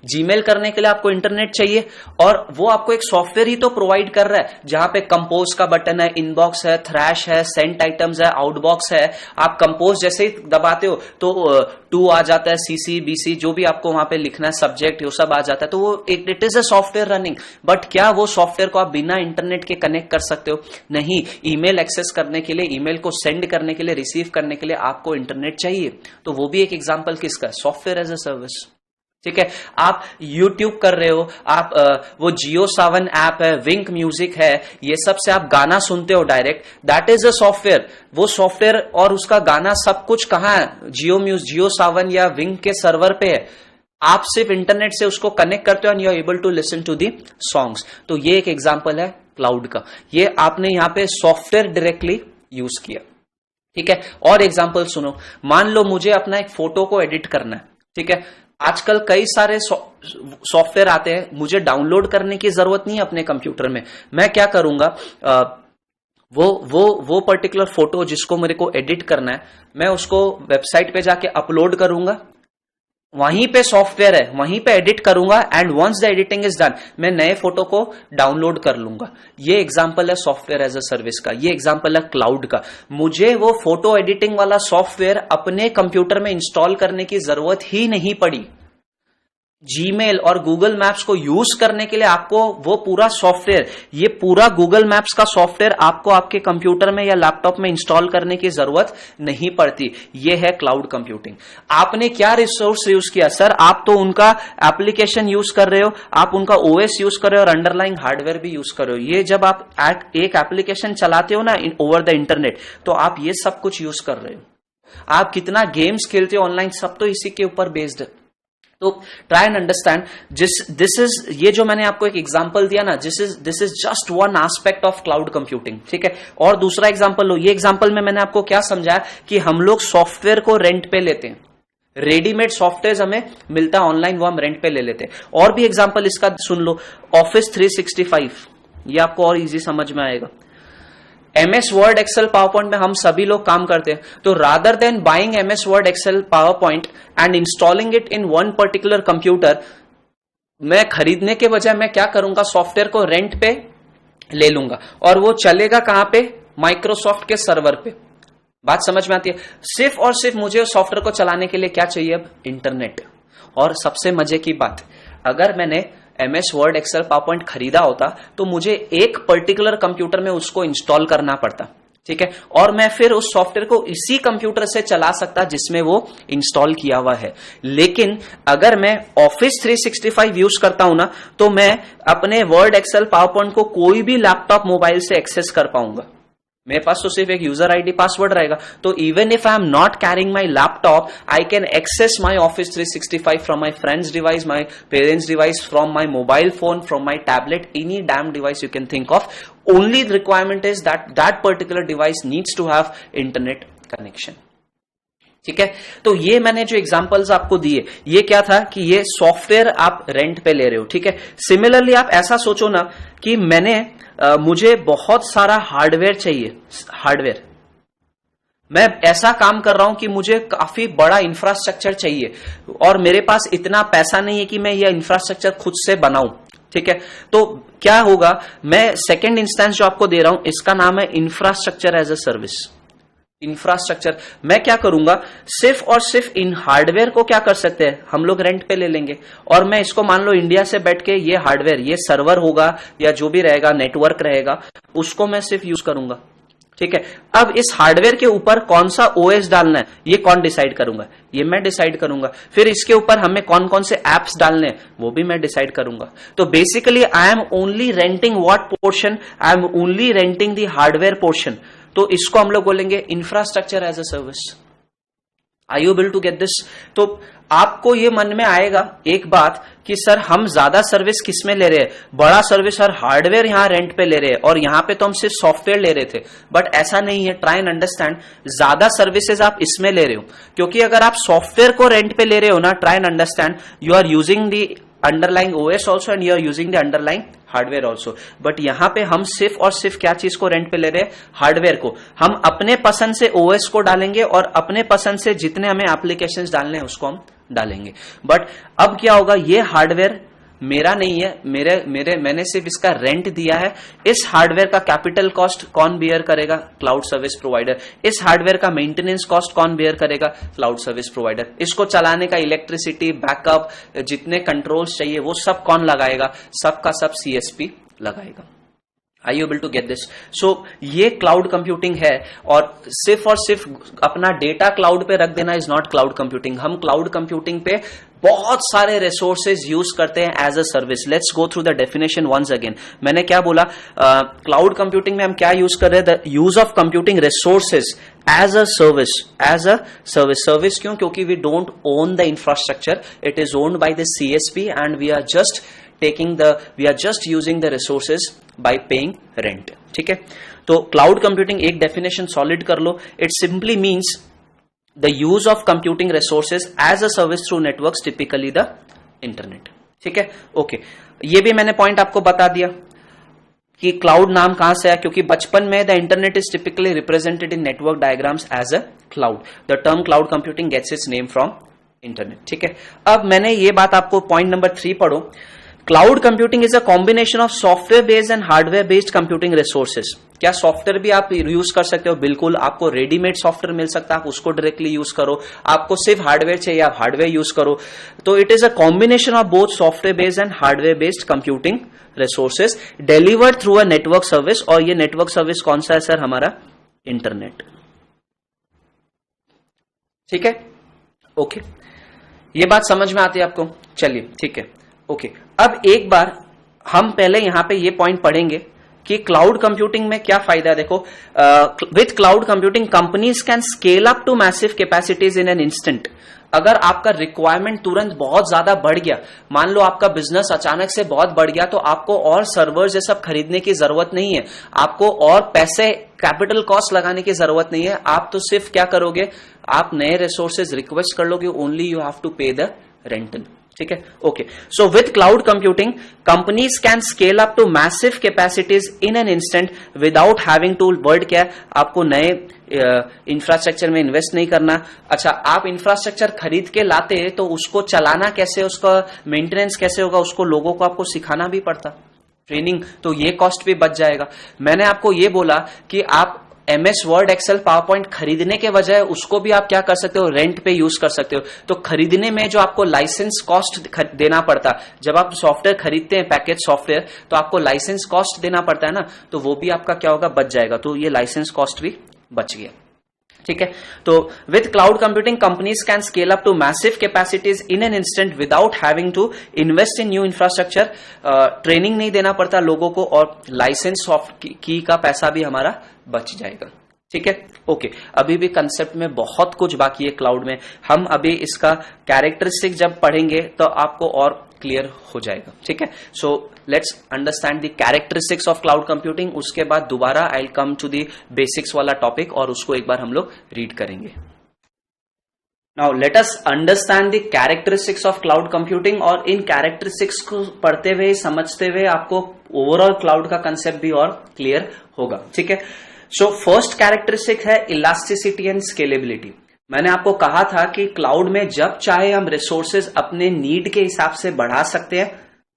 Gmail करने के लिए आपको इंटरनेट चाहिए, और वो आपको एक सॉफ्टवेयर ही तो प्रोवाइड कर रहा है, जहां पे कंपोज का बटन है, इनबॉक्स है, थ्रैश है, सेंट आइटम्स है, आउटबॉक्स है। आप कंपोज जैसे ही दबाते हो तो टू आ जाता है, सीसी बीसी जो भी आपको वहां पे लिखना है, सब्जेक्ट वो सब आ जाता है, तो वो it is a software running. But क्या वो सॉफ्टवेयर को आप बिना इंटरनेट के कनेक्ट कर सकते हो? नहीं। ईमेल एक्सेस करने के लिए, ईमेल को सेंड करने के लिए, रिसीव करने के लिए आपको इंटरनेट चाहिए। तो वो भी एक एग्जांपल किसका? Software as a service. ठीक है। आप YouTube कर रहे हो, आप वो जियो सावन ऐप है, विंक म्यूजिक है, ये सब से आप गाना सुनते हो direct, that is a software. वो सॉफ्टवेयर और उसका गाना सब कुछ कहां है? जियो सावन या विंक के सर्वर पे है। आप सिर्फ इंटरनेट से उसको कनेक्ट करते हो and you are able to listen to the songs. तो ये एक एग्जांपल है क्लाउड का। ये आपने यहां पे सॉफ्टवेयर डायरेक्टली यूज किया। ठीक है। और एग्जांपल सुनो। मान लो मुझे अपना एक फोटो को एडिट करना है। ठीक है। आजकल कई सारे सॉफ्टवेयर आते हैं, मुझे डाउनलोड करने की जरूरत नहीं है अपने कंप्यूटर में। मैं क्या करूंगा, वो पर्टिकुलर फोटो जिसको मेरे को एडिट करना है, मैं उसको वेबसाइट पे जाके अपलोड करूंगा, वहीं पे सॉफ्टवेयर है, वहीं पे एडिट करूंगा and once the editing is done, मैं नए फोटो को डाउनलोड कर लूंगा। ये एग्जांपल है सॉफ्टवेयर एज अ सर्विस का, ये एग्जांपल है क्लाउड का। मुझे वो फोटो एडिटिंग वाला सॉफ्टवेयर अपने कंप्यूटर में इंस्टॉल करने की जरूरत ही नहीं पड़ी। जीमेल और गूगल मैप्स को यूज करने के लिए आपको वो पूरा सॉफ्टवेयर, ये पूरा गूगल मैप्स का सॉफ्टवेयर आपको आपके कंप्यूटर में या लैपटॉप में इंस्टॉल करने की जरूरत नहीं पड़ती। ये है क्लाउड कंप्यूटिंग। आपने क्या रिसोर्स यूज किया? सर आप तो उनका एप्लीकेशन यूज कर रहे हो, आप उनका ओएस यूज कर रहे हो और अंडरलाइंग हार्डवेयर भी यूज कर रहे हो। ये जब आप एक एप्लीकेशन चलाते हो ना ओवर द इंटरनेट, तो आप ये सब कुछ यूज कर रहे हो। आप कितना गेम्स खेलते हो ऑनलाइन, सब तो इसी के ऊपर बेस्ड है। तो try and understand this is, ये जो मैंने आपको एक एग्जांपल दिया ना, this is just one aspect of cloud computing. ठीक है। और दूसरा एग्जांपल लो। ये एग्जांपल में मैंने आपको क्या समझाया कि हम लोग सॉफ्टवेयर को रेंट पे लेते हैं, रेडीमेड सॉफ्टवेयर हमें मिलता है ऑनलाइन, वो हम रेंट पे ले लेते हैं। और भी एग्जांपल इसका सुन लो। ऑफिस 365, ये आपको और इजी समझ में आएगा। MS Word Excel PowerPoint में हम सभी लोग काम करते हैं, तो rather than buying MS Word Excel PowerPoint and installing it in one particular computer, मैं खरीदने के बजाय मैं क्या करूंगा, सॉफ्टवेयर को रेंट पे ले लूंगा और वो चलेगा कहां पे? माइक्रोसॉफ्ट के सर्वर पे। बात समझ में आती है? सिर्फ और सिर्फ मुझे सॉफ्टवेयर को चलाने के लिए क्या चाहिए अब? इंटरनेट। और सबसे मजे की बात, अगर मैंने MS Word Excel PowerPoint खरीदा होता तो मुझे एक पर्टिकुलर कंप्यूटर में उसको इंस्टॉल करना पड़ता। ठीक है। और मैं फिर उस सॉफ्टवेयर को इसी कंप्यूटर से चला सकता जिसमें वो इंस्टॉल किया हुआ है। लेकिन अगर मैं ऑफिस 365 यूज करता हूं ना, तो मैं अपने वर्ड एक्सेल पावर पॉइंट को कोई भी लैपटॉप मोबाइल से एक्सेस कर पाऊंगा। मेरे पास तो सिर्फ एक यूजर आईडी पासवर्ड रहेगा। तो even if I am not carrying my laptop, I can access my Office 365 from my friends device, my parents device, from my mobile phone, from my tablet, any damn device you can think of. Only requirement is that particular device needs to have internet connection. ठीक है। तो ये मैंने जो examples आपको दिए, ये क्या था कि ये सॉफ्टवेयर आप रेंट पे ले रहे हो। ठीक है। सिमिलरली आप ऐसा सोचो ना कि मुझे बहुत सारा हार्डवेयर चाहिए, हार्डवेयर, मैं ऐसा काम कर रहा हूं कि मुझे काफी बड़ा इंफ्रास्ट्रक्चर चाहिए और मेरे पास इतना पैसा नहीं है कि मैं यह इंफ्रास्ट्रक्चर खुद से बनाऊं। ठीक है। तो क्या होगा, मैं सेकेंड इंस्टेंस जो आपको दे रहा हूं, इसका नाम है infrastructure as a service. Infrastructure मैं क्या करूंगा, सिर्फ और सिर्फ इन हार्डवेयर को क्या कर सकते हैं, हम लोग रेंट पे ले लेंगे और मैं इसको मान लो इंडिया से बैठ के ये हार्डवेयर, ये सर्वर होगा या जो भी रहेगा, नेटवर्क रहेगा, उसको मैं सिर्फ यूज करूंगा। ठीक है। अब इस हार्डवेयर के ऊपर कौन सा ओएस डालना है, ये कौन डिसाइड करूंगा? ये मैं डिसाइड करूंगा। फिर इसके ऊपर हमें कौन कौन से एप्स डालने हैं, वो भी मैं डिसाइड करूंगा। तो basically I am only renting what portion, I am only renting the hardware portion. तो इसको हम लोग बोलेंगे infrastructure as a service. Are you able to get this? तो आपको ये मन में आएगा एक बात कि सर हम ज्यादा सर्विस किस में ले रहे हैं, बड़ा सर्विस और हार्डवेयर यहां रेंट पे ले रहे हैं और यहां पे तो हम सिर्फ सॉफ्टवेयर ले रहे थे। बट ऐसा नहीं है। ट्राई एंड अंडरस्टैंड, ज्यादा सर्विसेज आप इसमें ले रहे हो, क्योंकि अगर आप सॉफ्टवेयर को रेंट पे ले रहे हो ना, try and understand, you are using the underlying OS also and you are using the underlying hardware also. But यहां पे हम सिर्फ और सिर्फ क्या चीज को रेंट पे ले रहे हैं, हार्डवेयर को। हम अपने पसंद से OS को डालेंगे और अपने पसंद से जितने हमें एप्लीकेशंस डालने हैं उसको हम डालेंगे। बट अब क्या होगा, ये हार्डवेयर मेरा नहीं है, मैंने सिर्फ इसका रेंट दिया है। इस हार्डवेयर का कैपिटल कॉस्ट कौन बियर करेगा? Cloud service provider. इस हार्डवेयर का मेंटेनेंस कॉस्ट कौन बियर करेगा? Cloud service provider. इसको चलाने का इलेक्ट्रिसिटी, बैकअप, जितने कंट्रोल्स चाहिए वो सब कौन लगाएगा? सबका सब सीएसपी लगाएगा। Are you able to get this? So ये क्लाउड कंप्यूटिंग है, और सिर्फ अपना डेटा क्लाउड पे रख देना इज नॉट क्लाउड कंप्यूटिंग। हम क्लाउड कंप्यूटिंग पे बहुत सारे रिसोर्सेज यूज करते हैं as a service. Let's go through the definition once again. मैंने क्या बोला? क्लाउड कंप्यूटिंग में हम क्या यूज कर रहे हैं? The use of computing resources as a service. As a service क्यों? क्योंकि we don't own the infrastructure, it is owned by the CSP and we are just using the resources by paying rent. ठीक है, तो cloud computing एक definition solid कर लो। It simply means the use of computing resources as a service through networks, typically the internet. ठीक है, okay. ये भी मैंने पॉइंट आपको बता दिया कि क्लाउड नाम कहां से आया, क्योंकि बचपन में the internet is typically represented in network diagrams as a cloud. The term cloud computing gets its name from internet. ठीक है, अब मैंने ये बात आपको पॉइंट नंबर 3 पढ़ो। Cloud computing is a combination of software based and hardware based computing resources. क्या software भी आप यूज कर सकते हो? बिल्कुल, आपको रेडीमेड सॉफ्टवेयर मिल सकता है, आप उसको डायरेक्टली यूज करो। आपको सिर्फ हार्डवेयर चाहिए, आप हार्डवेयर यूज करो। तो it is a combination of both software based and hardware based computing resources delivered through a network service. और ये नेटवर्क सर्विस कौन सा है सर? हमारा इंटरनेट। ठीक है, ओके, ये बात समझ में आती है आपको? चलिए, ठीक है, ओके। अब एक बार हम पहले यहां पे ये पॉइंट पढ़ेंगे कि क्लाउड कंप्यूटिंग में क्या फायदा है। देखो, with cloud computing companies can scale up to massive capacities in an instant. अगर आपका रिक्वायरमेंट तुरंत बहुत ज्यादा बढ़ गया, मान लो आपका बिजनेस अचानक से बहुत बढ़ गया, तो आपको और सर्वर्स ये सब खरीदने की जरूरत नहीं है, आपको और पैसे कैपिटल कॉस्ट लगाने की जरूरत नहीं है। आप तो सिर्फ क्या करोगे? आप नए रिसोर्सेज रिक्वेस्ट कर लोगे, only you have to pay the rental. ठीक है, okay. So with cloud computing companies can scale up to massive capacities in an instant without having to, word क्या है? आपको नए इंफ्रास्ट्रक्चर में इन्वेस्ट नहीं करना। अच्छा, आप इंफ्रास्ट्रक्चर खरीद के लाते तो उसको चलाना कैसे, उसका मेंटेनेंस कैसे होगा, उसको लोगों को आपको सिखाना भी पड़ता, ट्रेनिंग, तो ये कॉस्ट भी बच जाएगा। मैंने आपको ये बोला कि आप MS Word, Excel, PowerPoint खरीदने के बजाय उसको भी आप क्या कर सकते हो? रेंट पे यूज कर सकते हो। तो खरीदने में जो आपको लाइसेंस कॉस्ट देना पड़ता, जब आप सॉफ्टवेयर खरीदते हैं पैकेज सॉफ्टवेयर, तो आपको लाइसेंस कॉस्ट देना पड़ता है ना, तो वो भी आपका क्या होगा? बच जाएगा। तो ये लाइसेंस कॉस्ट भी बच गया। ठीक है, तो with cloud computing companies can scale up to massive capacities in an instant without having to invest in new infrastructure. Training नहीं देना पड़ता लोगों को, और लाइसेंस की का पैसा भी हमारा बच जाएगा। ठीक है, ओके। अभी भी कंसेप्ट में बहुत कुछ बाकी है क्लाउड में। हम अभी इसका कैरेक्टरिस्टिक जब पढ़ेंगे तो आपको और क्लियर हो जाएगा। ठीक है, so let's understand the characteristics of cloud computing. उसके बाद दोबारा I will come to the basics वाला टॉपिक, और उसको एक बार हम लोग रीड करेंगे। Now let us understand the characteristics of cloud computing. और इन कैरेक्टरिस्टिक्स को पढ़ते हुए, समझते हुए आपको ओवरऑल क्लाउड का कंसेप्ट भी और क्लियर होगा। ठीक है, सो फर्स्ट कैरेक्टरिस्टिक है इलास्टिसिटी एंड स्केलेबिलिटी। मैंने आपको कहा था कि क्लाउड में जब चाहे हम रिसोर्सेज अपने नीड के हिसाब से बढ़ा सकते हैं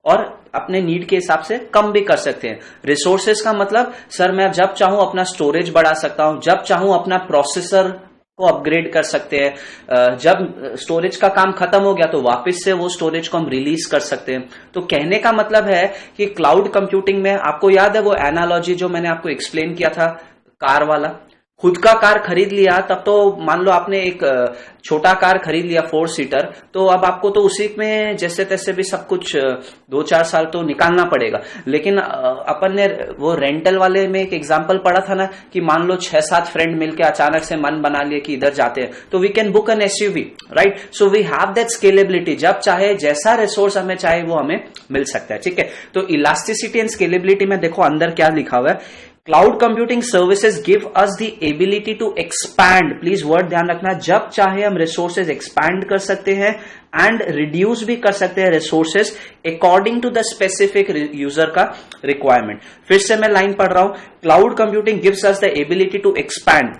और अपने नीड के हिसाब से कम भी कर सकते हैं। रिसोर्सेज का मतलब, सर मैं जब चाहूं अपना स्टोरेज बढ़ा सकता हूं, जब चाहूं अपना प्रोसेसर को अपग्रेड कर सकते हैं, जब स्टोरेज का काम खत्म हो गया तो वापस से वो स्टोरेज को हम रिलीज कर सकते हैं। तो कहने का मतलब है कि क्लाउड कंप्यूटिंग में, आपको याद है वो एनालॉजी जो मैंने आपको एक्सप्लेन किया था कार वाला, खुद का कार खरीद लिया, तब तो मान लो आपने एक छोटा कार खरीद लिया 4 सीटर, तो अब आपको तो उसी में जैसे तैसे भी सब कुछ 2-4 साल तो निकालना पड़ेगा। लेकिन अपन ने वो रेंटल वाले में एक एग्जांपल पढ़ा था ना, कि मान लो 6-7 फ्रेंड मिलके अचानक से मन बना लिए कि इधर जाते हैं, तो we can book an SUV, right? So we have that scalability, जब चाहे जैसा रिसोर्स हमें चाहे वो हमें मिल सकता है। ठीक है, तो इलास्टिसिटी एंड स्केलेबिलिटी में देखो अंदर क्या लिखा हुआ है। Cloud computing services give us the ability to expand, please word ध्यान रखना, जब चाहे हम रिसोर्सेज एक्सपैंड कर सकते हैं एंड रिड्यूस भी कर सकते हैं resources according to the specific user का रिक्वायरमेंट। फिर से मैं लाइन पढ़ रहा हूं, cloud computing gives us the ability to expand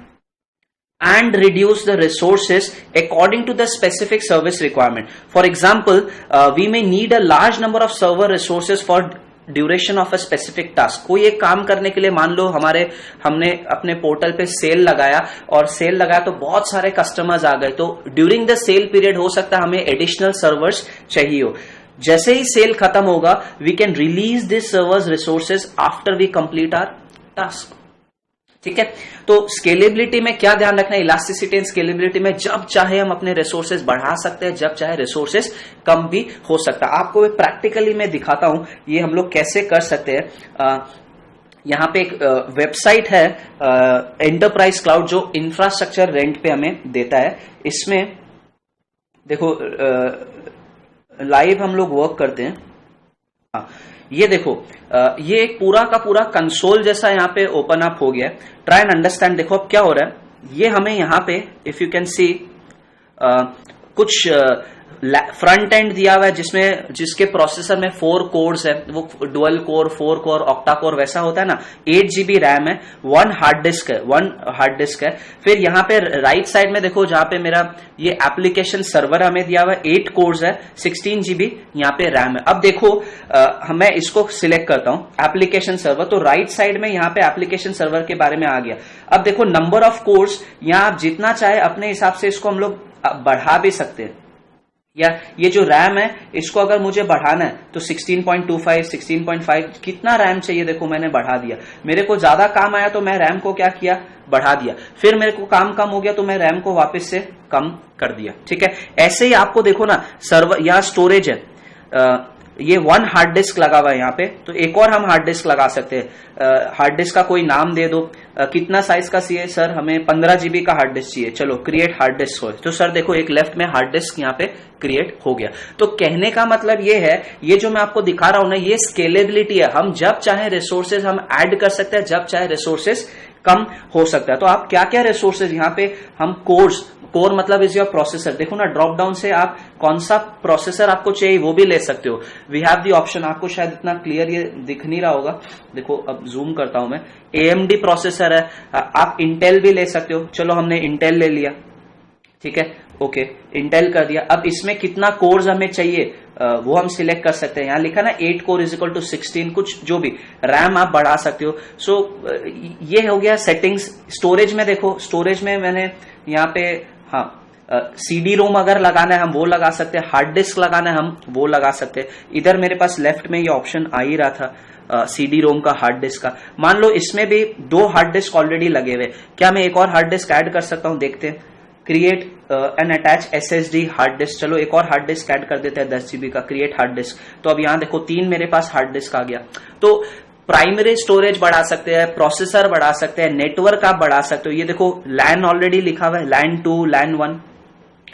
and reduce the resources according to the specific service requirement. For example, we may need a large number of server resources for duration of a specific task. कोई एक काम करने के लिए मान लो हमने अपने portal पे सेल लगाया और सेल लगाया तो बहुत सारे कस्टमर्स आ गए, तो ड्यूरिंग द सेल पीरियड हो सकता है हमें एडिशनल सर्वर्स चाहिए हो. जैसे ही सेल खत्म होगा we can release this servers resources after we complete our task. ठीक है, तो स्केलेबिलिटी में क्या ध्यान रखना है, इलास्टिसिटी एंड स्केलेबिलिटी में जब चाहे हम अपने रिसोर्सेज बढ़ा सकते हैं, जब चाहे रिसोर्सेज कम भी हो सकता है. आपको प्रैक्टिकली मैं दिखाता हूं ये हम लोग कैसे कर सकते हैं. यहां पे एक वेबसाइट है एंटरप्राइज क्लाउड जो इंफ्रास्ट्रक्चर रेंट पे हमें देता है. इसमें देखो लाइव हम लोग वर्क करते हैं. ये देखो ये एक पूरा का पूरा कंसोल जैसा यहाँ पे ओपन अप हो गया. Try and understand. देखो अब क्या हो रहा है, ये हमें यहाँ पे इफ यू कैन सी कुछ फ्रंट एंड दिया हुआ है जिसके प्रोसेसर में 4 कोर्स है, वो dual core, 4 core, octa core वैसा होता है ना. 8 GB रैम है, 1 हार्ड डिस्क है. फिर यहाँ पे राइट साइड में देखो जहां पे मेरा ये एप्लीकेशन सर्वर हमें दिया हुआ है, 8 कोर्स है, 16 GB यहाँ पे रैम है. अब देखो मैं इसको सिलेक्ट करता हूं एप्लीकेशन सर्वर, तो राइट साइड में यहाँ पे एप्लीकेशन सर्वर के बारे में आ गया. अब देखो नंबर ऑफ कोर्स यहाँ आप जितना चाहे अपने हिसाब से इसको हम लोग बढ़ा भी सकते हैं, या ये जो रैम है इसको अगर मुझे बढ़ाना है तो 16.25, 16.5 कितना रैम चाहिए देखो मैंने बढ़ा दिया. मेरे को ज्यादा काम आया तो मैं रैम को क्या किया, बढ़ा दिया. फिर मेरे को काम कम हो गया तो मैं रैम को वापस से कम कर दिया. ठीक है, ऐसे ही आपको देखो ना सर्वर, यहाँ स्टोरेज है, ये 1 हार्ड डिस्क लगा हुआ है यहाँ पे, तो एक और हम हार्ड डिस्क लगा सकते हैं. हार्ड डिस्क का कोई नाम दे दो. कितना साइज का चाहिए सर, हमें 15 GB का हार्ड डिस्क चाहिए. चलो क्रिएट हार्ड डिस्क हो, तो सर देखो एक लेफ्ट में हार्ड डिस्क यहाँ पे क्रिएट हो गया. तो कहने का मतलब ये है, ये जो मैं आपको दिखा रहा हूं ना, ये स्केलेबिलिटी है. हम जब चाहे रिसोर्सेज हम ऐड कर सकते हैं, जब चाहे रिसोर्सेज कम हो सकता है. तो आप क्या क्या रिसोर्सेज यहाँ पे हम कोर मतलब इज योर प्रोसेसर. देखो ना ड्रॉप डाउन से आप कौन सा प्रोसेसर आपको चाहिए वो भी ले सकते हो. We have the option. आपको शायद इतना क्लियर ये दिख नहीं रहा होगा, देखो अब जूम करता हूं मैं. AMD प्रोसेसर है, आप इंटेल भी ले सकते हो. चलो हमने इंटेल ले लिया, ठीक है, ओके इंटेल कर दिया. अब इसमें कितना कोर्स हमें चाहिए वो हम सिलेक्ट कर सकते हैं. यहां लिखा ना 8 कोर इज इक्वल टू 16 कुछ जो भी. रैम आप बढ़ा सकते हो. सो ये हो गया सेटिंग्स. स्टोरेज में देखो, स्टोरेज में मैंने यहाँ पे CD रोम अगर लगाना है हम वो लगा सकते हैं, हार्ड डिस्क लगाना है हम वो लगा सकते हैं. इधर मेरे पास लेफ्ट में ये ऑप्शन आ ही रहा था CD रोम का, हार्ड डिस्क का. मान लो इसमें भी 2 हार्ड डिस्क ऑलरेडी लगे हुए, क्या मैं एक और हार्ड डिस्क ऐड कर सकता हूं, देखते हैं. Create and attach SSD hard disk. चलो एक और हार्ड डिस्क ऐड कर देते हैं 10 GB का, क्रिएट हार्ड डिस्क. तो अब यहां देखो 3 मेरे पास हार्ड डिस्क आ गया. तो प्राइमरी स्टोरेज बढ़ा सकते हैं, प्रोसेसर बढ़ा सकते हैं, नेटवर्क आप बढ़ा सकते हो. ये देखो LAN ऑलरेडी लिखा हुआ है, LAN 2, LAN 1,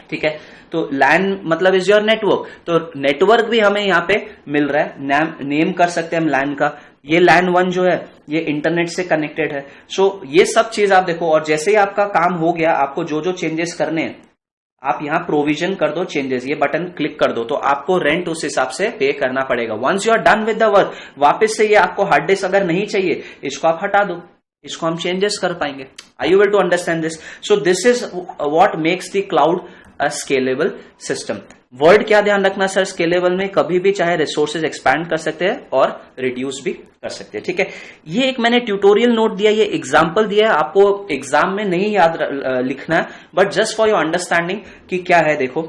ठीक है. तो LAN मतलब इज योर नेटवर्क, तो नेटवर्क भी हमें यहाँ पे मिल रहा है. नेम कर सकते हैं हम LAN का. ये LAN 1 जो है ये इंटरनेट से कनेक्टेड है. सो ये सब चीज आप देखो, और जैसे ही आपका काम हो गया, आपको जो जो चेंजेस करने हैं आप यहाँ प्रोविजन कर दो चेंजेस, ये बटन क्लिक कर दो, तो आपको रेंट उस हिसाब से पे करना पड़ेगा. Once you are done with the work, वापस से ये आपको हार्ड डिस्क अगर नहीं चाहिए इसको आप हटा दो, इसको हम चेंजेस कर पाएंगे. I you will to understand this. So this is what makes the cloud a scalable system. Word क्या ध्यान रखना सर, स्केलेबल में कभी भी चाहे रिसोर्सेज एक्सपैंड कर सकते हैं और रिड्यूस भी कर सकते हैं. ठीक है, ये एक मैंने ट्यूटोरियल नोट दिया, ये एग्जांपल दिया है, आपको एग्जाम में नहीं याद लिखना है, but just for your understanding कि क्या है. देखो,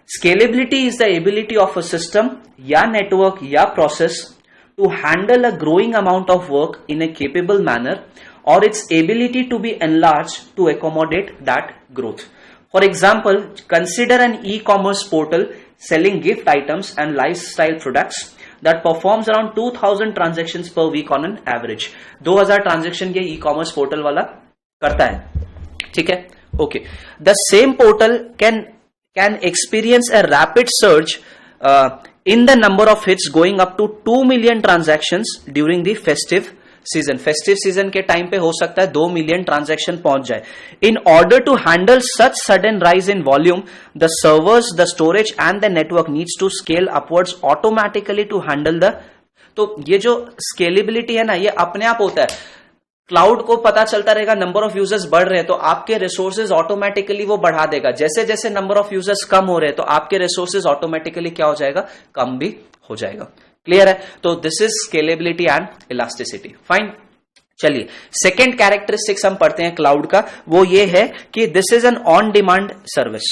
scalability is the ability of a system या नेटवर्क या process to handle a growing amount of work in a capable manner और its ability to be enlarge to accommodate that growth. For example, consider an e-commerce portal selling gift items and lifestyle products that performs around 2000 transactions per week on an average. 2000 transaction ये e-commerce portal वाला करता है, ठीक है, okay. The same portal can experience a rapid surge in the number of hits going up to 2 million transactions during the festive season के time पे हो सकता है 2 मिलियन ट्रांजैक्शन पहुंच जाए. In order to handle such sudden rise in volume, the servers, the storage and the network needs to scale upwards automatically to handle the. तो ये जो स्केलेबिलिटी है ना, ये अपने आप होता है. क्लाउड को पता चलता रहेगा नंबर ऑफ यूजर्स बढ़ रहे हैं तो आपके रिसोर्सेज ऑटोमेटिकली वो बढ़ा देगा। जैसे जैसे नंबर ऑफ यूजर्स कम हो रहे हैं तो आपके रिसोर्सेज ऑटोमेटिकली क्या हो जाएगा, कम भी हो जाएगा। क्लियर है? तो this is scalability and elasticity. Fine, चलिए सेकेंड कैरेक्टरिस्टिक्स हम पढ़ते हैं क्लाउड का, वो ये है कि this is an on demand service.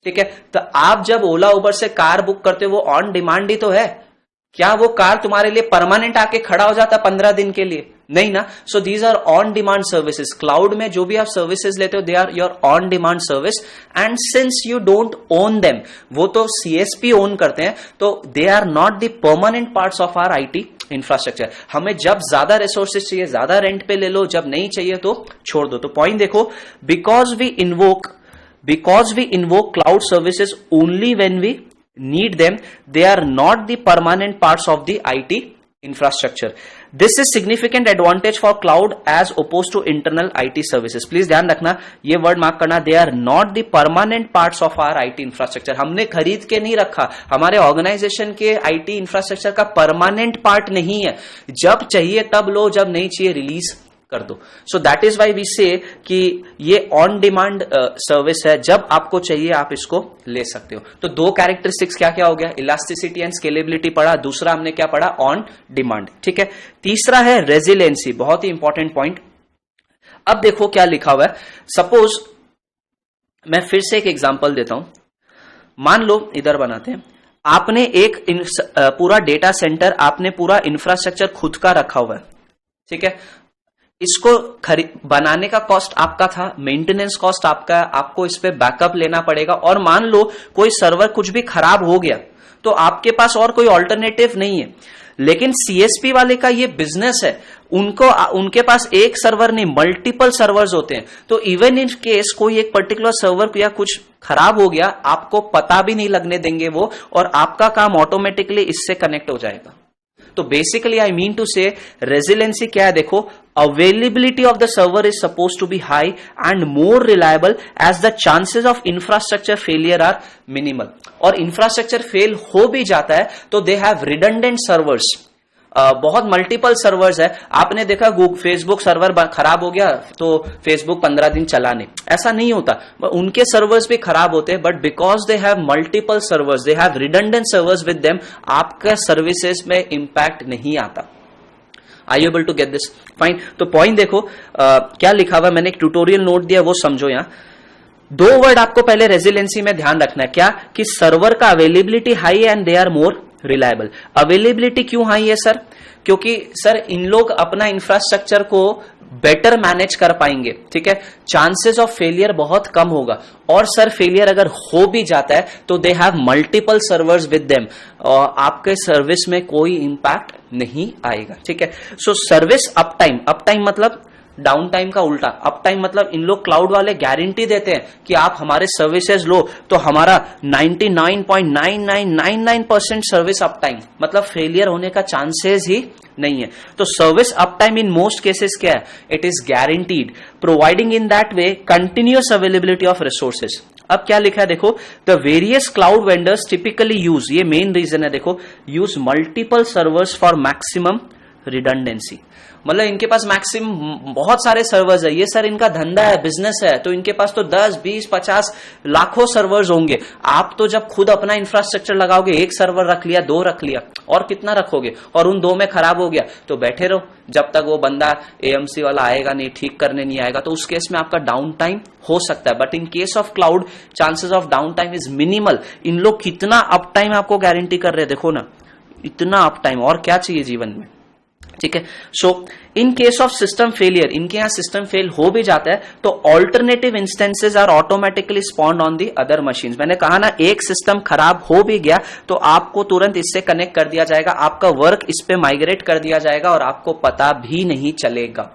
ठीक है, तो आप जब ओला उबर से कार बुक करते हो वो ऑन डिमांड ही तो है। क्या वो कार तुम्हारे लिए परमानेंट आके खड़ा हो जाता 15 दिन के लिए? नहीं ना। So these are on demand services. Cloud में जो भी आप सर्विसेज लेते हो they are your on demand service, and since you don't own them, वो तो सीएसपी ओन करते हैं, तो they are not the permanent parts of our IT infrastructure. हमें जब ज्यादा रिसोर्सेज चाहिए ज्यादा रेंट पे ले लो, जब नहीं चाहिए तो छोड़ दो। तो पॉइंट देखो, because we invoke cloud services only when we need them, they are not the permanent parts of the IT infrastructure. This is significant advantage for cloud as opposed to internal IT services. Please ध्यान रखना, ये word mark करना, they are not the permanent parts of our IT infrastructure. हमने खरीद के नहीं रखा, हमारे ऑर्गेनाइजेशन के IT इंफ्रास्ट्रक्चर का परमानेंट पार्ट नहीं है। जब चाहिए तब लो, जब नहीं चाहिए रिलीज कर दो। So that is why we say कि ये ऑन डिमांड सर्विस है, जब आपको चाहिए आप इसको ले सकते हो। तो दो कैरेक्टरिस्टिक्स क्या क्या हो गया, इलास्टिसिटी एंड स्केलेबिलिटी पढ़ा, दूसरा हमने क्या पढ़ा, ऑन डिमांड। ठीक है, तीसरा है रेजिलियंसी, बहुत ही इंपॉर्टेंट पॉइंट। अब देखो क्या लिखा हुआ है, सपोज मैं फिर से एक एग्जांपल देता हूं। मान लो इधर बनाते हैं, आपने एक पूरा डेटा सेंटर, आपने पूरा इंफ्रास्ट्रक्चर खुद का रखा हुआ है। ठीक है, इसको बनाने का कॉस्ट आपका था, मेंटेनेंस कॉस्ट आपका, आपको इस पे बैकअप लेना पड़ेगा, और मान लो कोई सर्वर कुछ भी खराब हो गया तो आपके पास और कोई ऑल्टरनेटिव नहीं है। लेकिन सीएसपी वाले का ये बिजनेस है, उनके पास एक सर्वर नहीं मल्टीपल सर्वर्स होते हैं। तो इवन इन केस कोई एक पर्टिकुलर सर्वर या कुछ खराब हो गया, आपको पता भी नहीं लगने देंगे वो, और आपका काम ऑटोमेटिकली इससे कनेक्ट हो जाएगा। तो basically I mean to say resiliency क्या है, देखो, availability of the server is suppose to be high and more reliable as the chances of infrastructure failure are minimal. और इंफ्रास्ट्रक्चर फेल हो भी जाता है तो दे हैव रिडंडेंट सर्वर्स, बहुत मल्टीपल सर्वर्स है। आपने देखा फेसबुक सर्वर खराब हो गया तो फेसबुक 15 दिन चला नहीं, ऐसा नहीं होता, उनके सर्वर्स भी खराब होते हैं, but because they have multiple servers, they have redundant servers with them, आपका सर्विसेज में इंपैक्ट नहीं आता। I able to get this? Fine. तो पॉइंट देखो क्या लिखा हुआ, मैंने एक ट्यूटोरियल नोट दिया, वो समझो। यहां दो वर्ड आपको पहले रेजिलेंसी में ध्यान रखना है, क्या कि सर्वर का availability high and they are more reliable. Availability क्यों हाई है सर? क्योंकि सर इन लोग अपना इंफ्रास्ट्रक्चर को बेटर मैनेज कर पाएंगे। ठीक है, चांसेस ऑफ फेलियर बहुत कम होगा, और सर फेलियर अगर हो भी जाता है तो they have multiple servers with them, आपके सर्विस में कोई इंपैक्ट नहीं आएगा। ठीक है, सो सर्विस अप टाइम मतलब डाउन टाइम का उल्टा। अप टाइम मतलब इन लोग क्लाउड वाले गारंटी देते हैं कि आप हमारे सर्विसेज लो तो हमारा 99.9999% सर्विस अप टाइम, मतलब फेलियर होने का चांसेस ही नहीं है। तो service up time in most cases क्या है, it is guaranteed, providing in that way continuous availability of resources. अब क्या लिखा है देखो, the various cloud vendors typically use, ये मेन रीजन है देखो, use multiple servers for maximum redundancy. मतलब इनके पास मैक्सिमम बहुत सारे सर्वर्स है, ये सर इनका धंधा है, बिजनेस है, तो इनके पास तो 10, 20, 50 लाखों सर्वर्स होंगे। आप तो जब खुद अपना इंफ्रास्ट्रक्चर लगाओगे, एक सर्वर रख लिया, 2 रख लिया, और कितना रखोगे, और उन 2 में खराब हो गया तो बैठे रहो जब तक वो बंदा एएमसी वाला आएगा नहीं, ठीक करने नहीं आएगा। तो उस केस में आपका डाउन टाइम हो सकता है, but in case of cloud chances of down time is minimal. इन लोग कितना अप टाइम आपको गारंटी कर रहे हैं, देखो ना, इतना अप टाइम, और क्या चाहिए जीवन में। ठीक है, so in case of system failure, इनके यहां सिस्टम फेल हो भी जाता है तो alternative instances are automatically spawned on the other machines. मैंने कहा ना, एक सिस्टम खराब हो भी गया तो आपको तुरंत इससे कनेक्ट कर दिया जाएगा, आपका वर्क इस पे माइग्रेट कर दिया जाएगा और आपको पता भी नहीं चलेगा।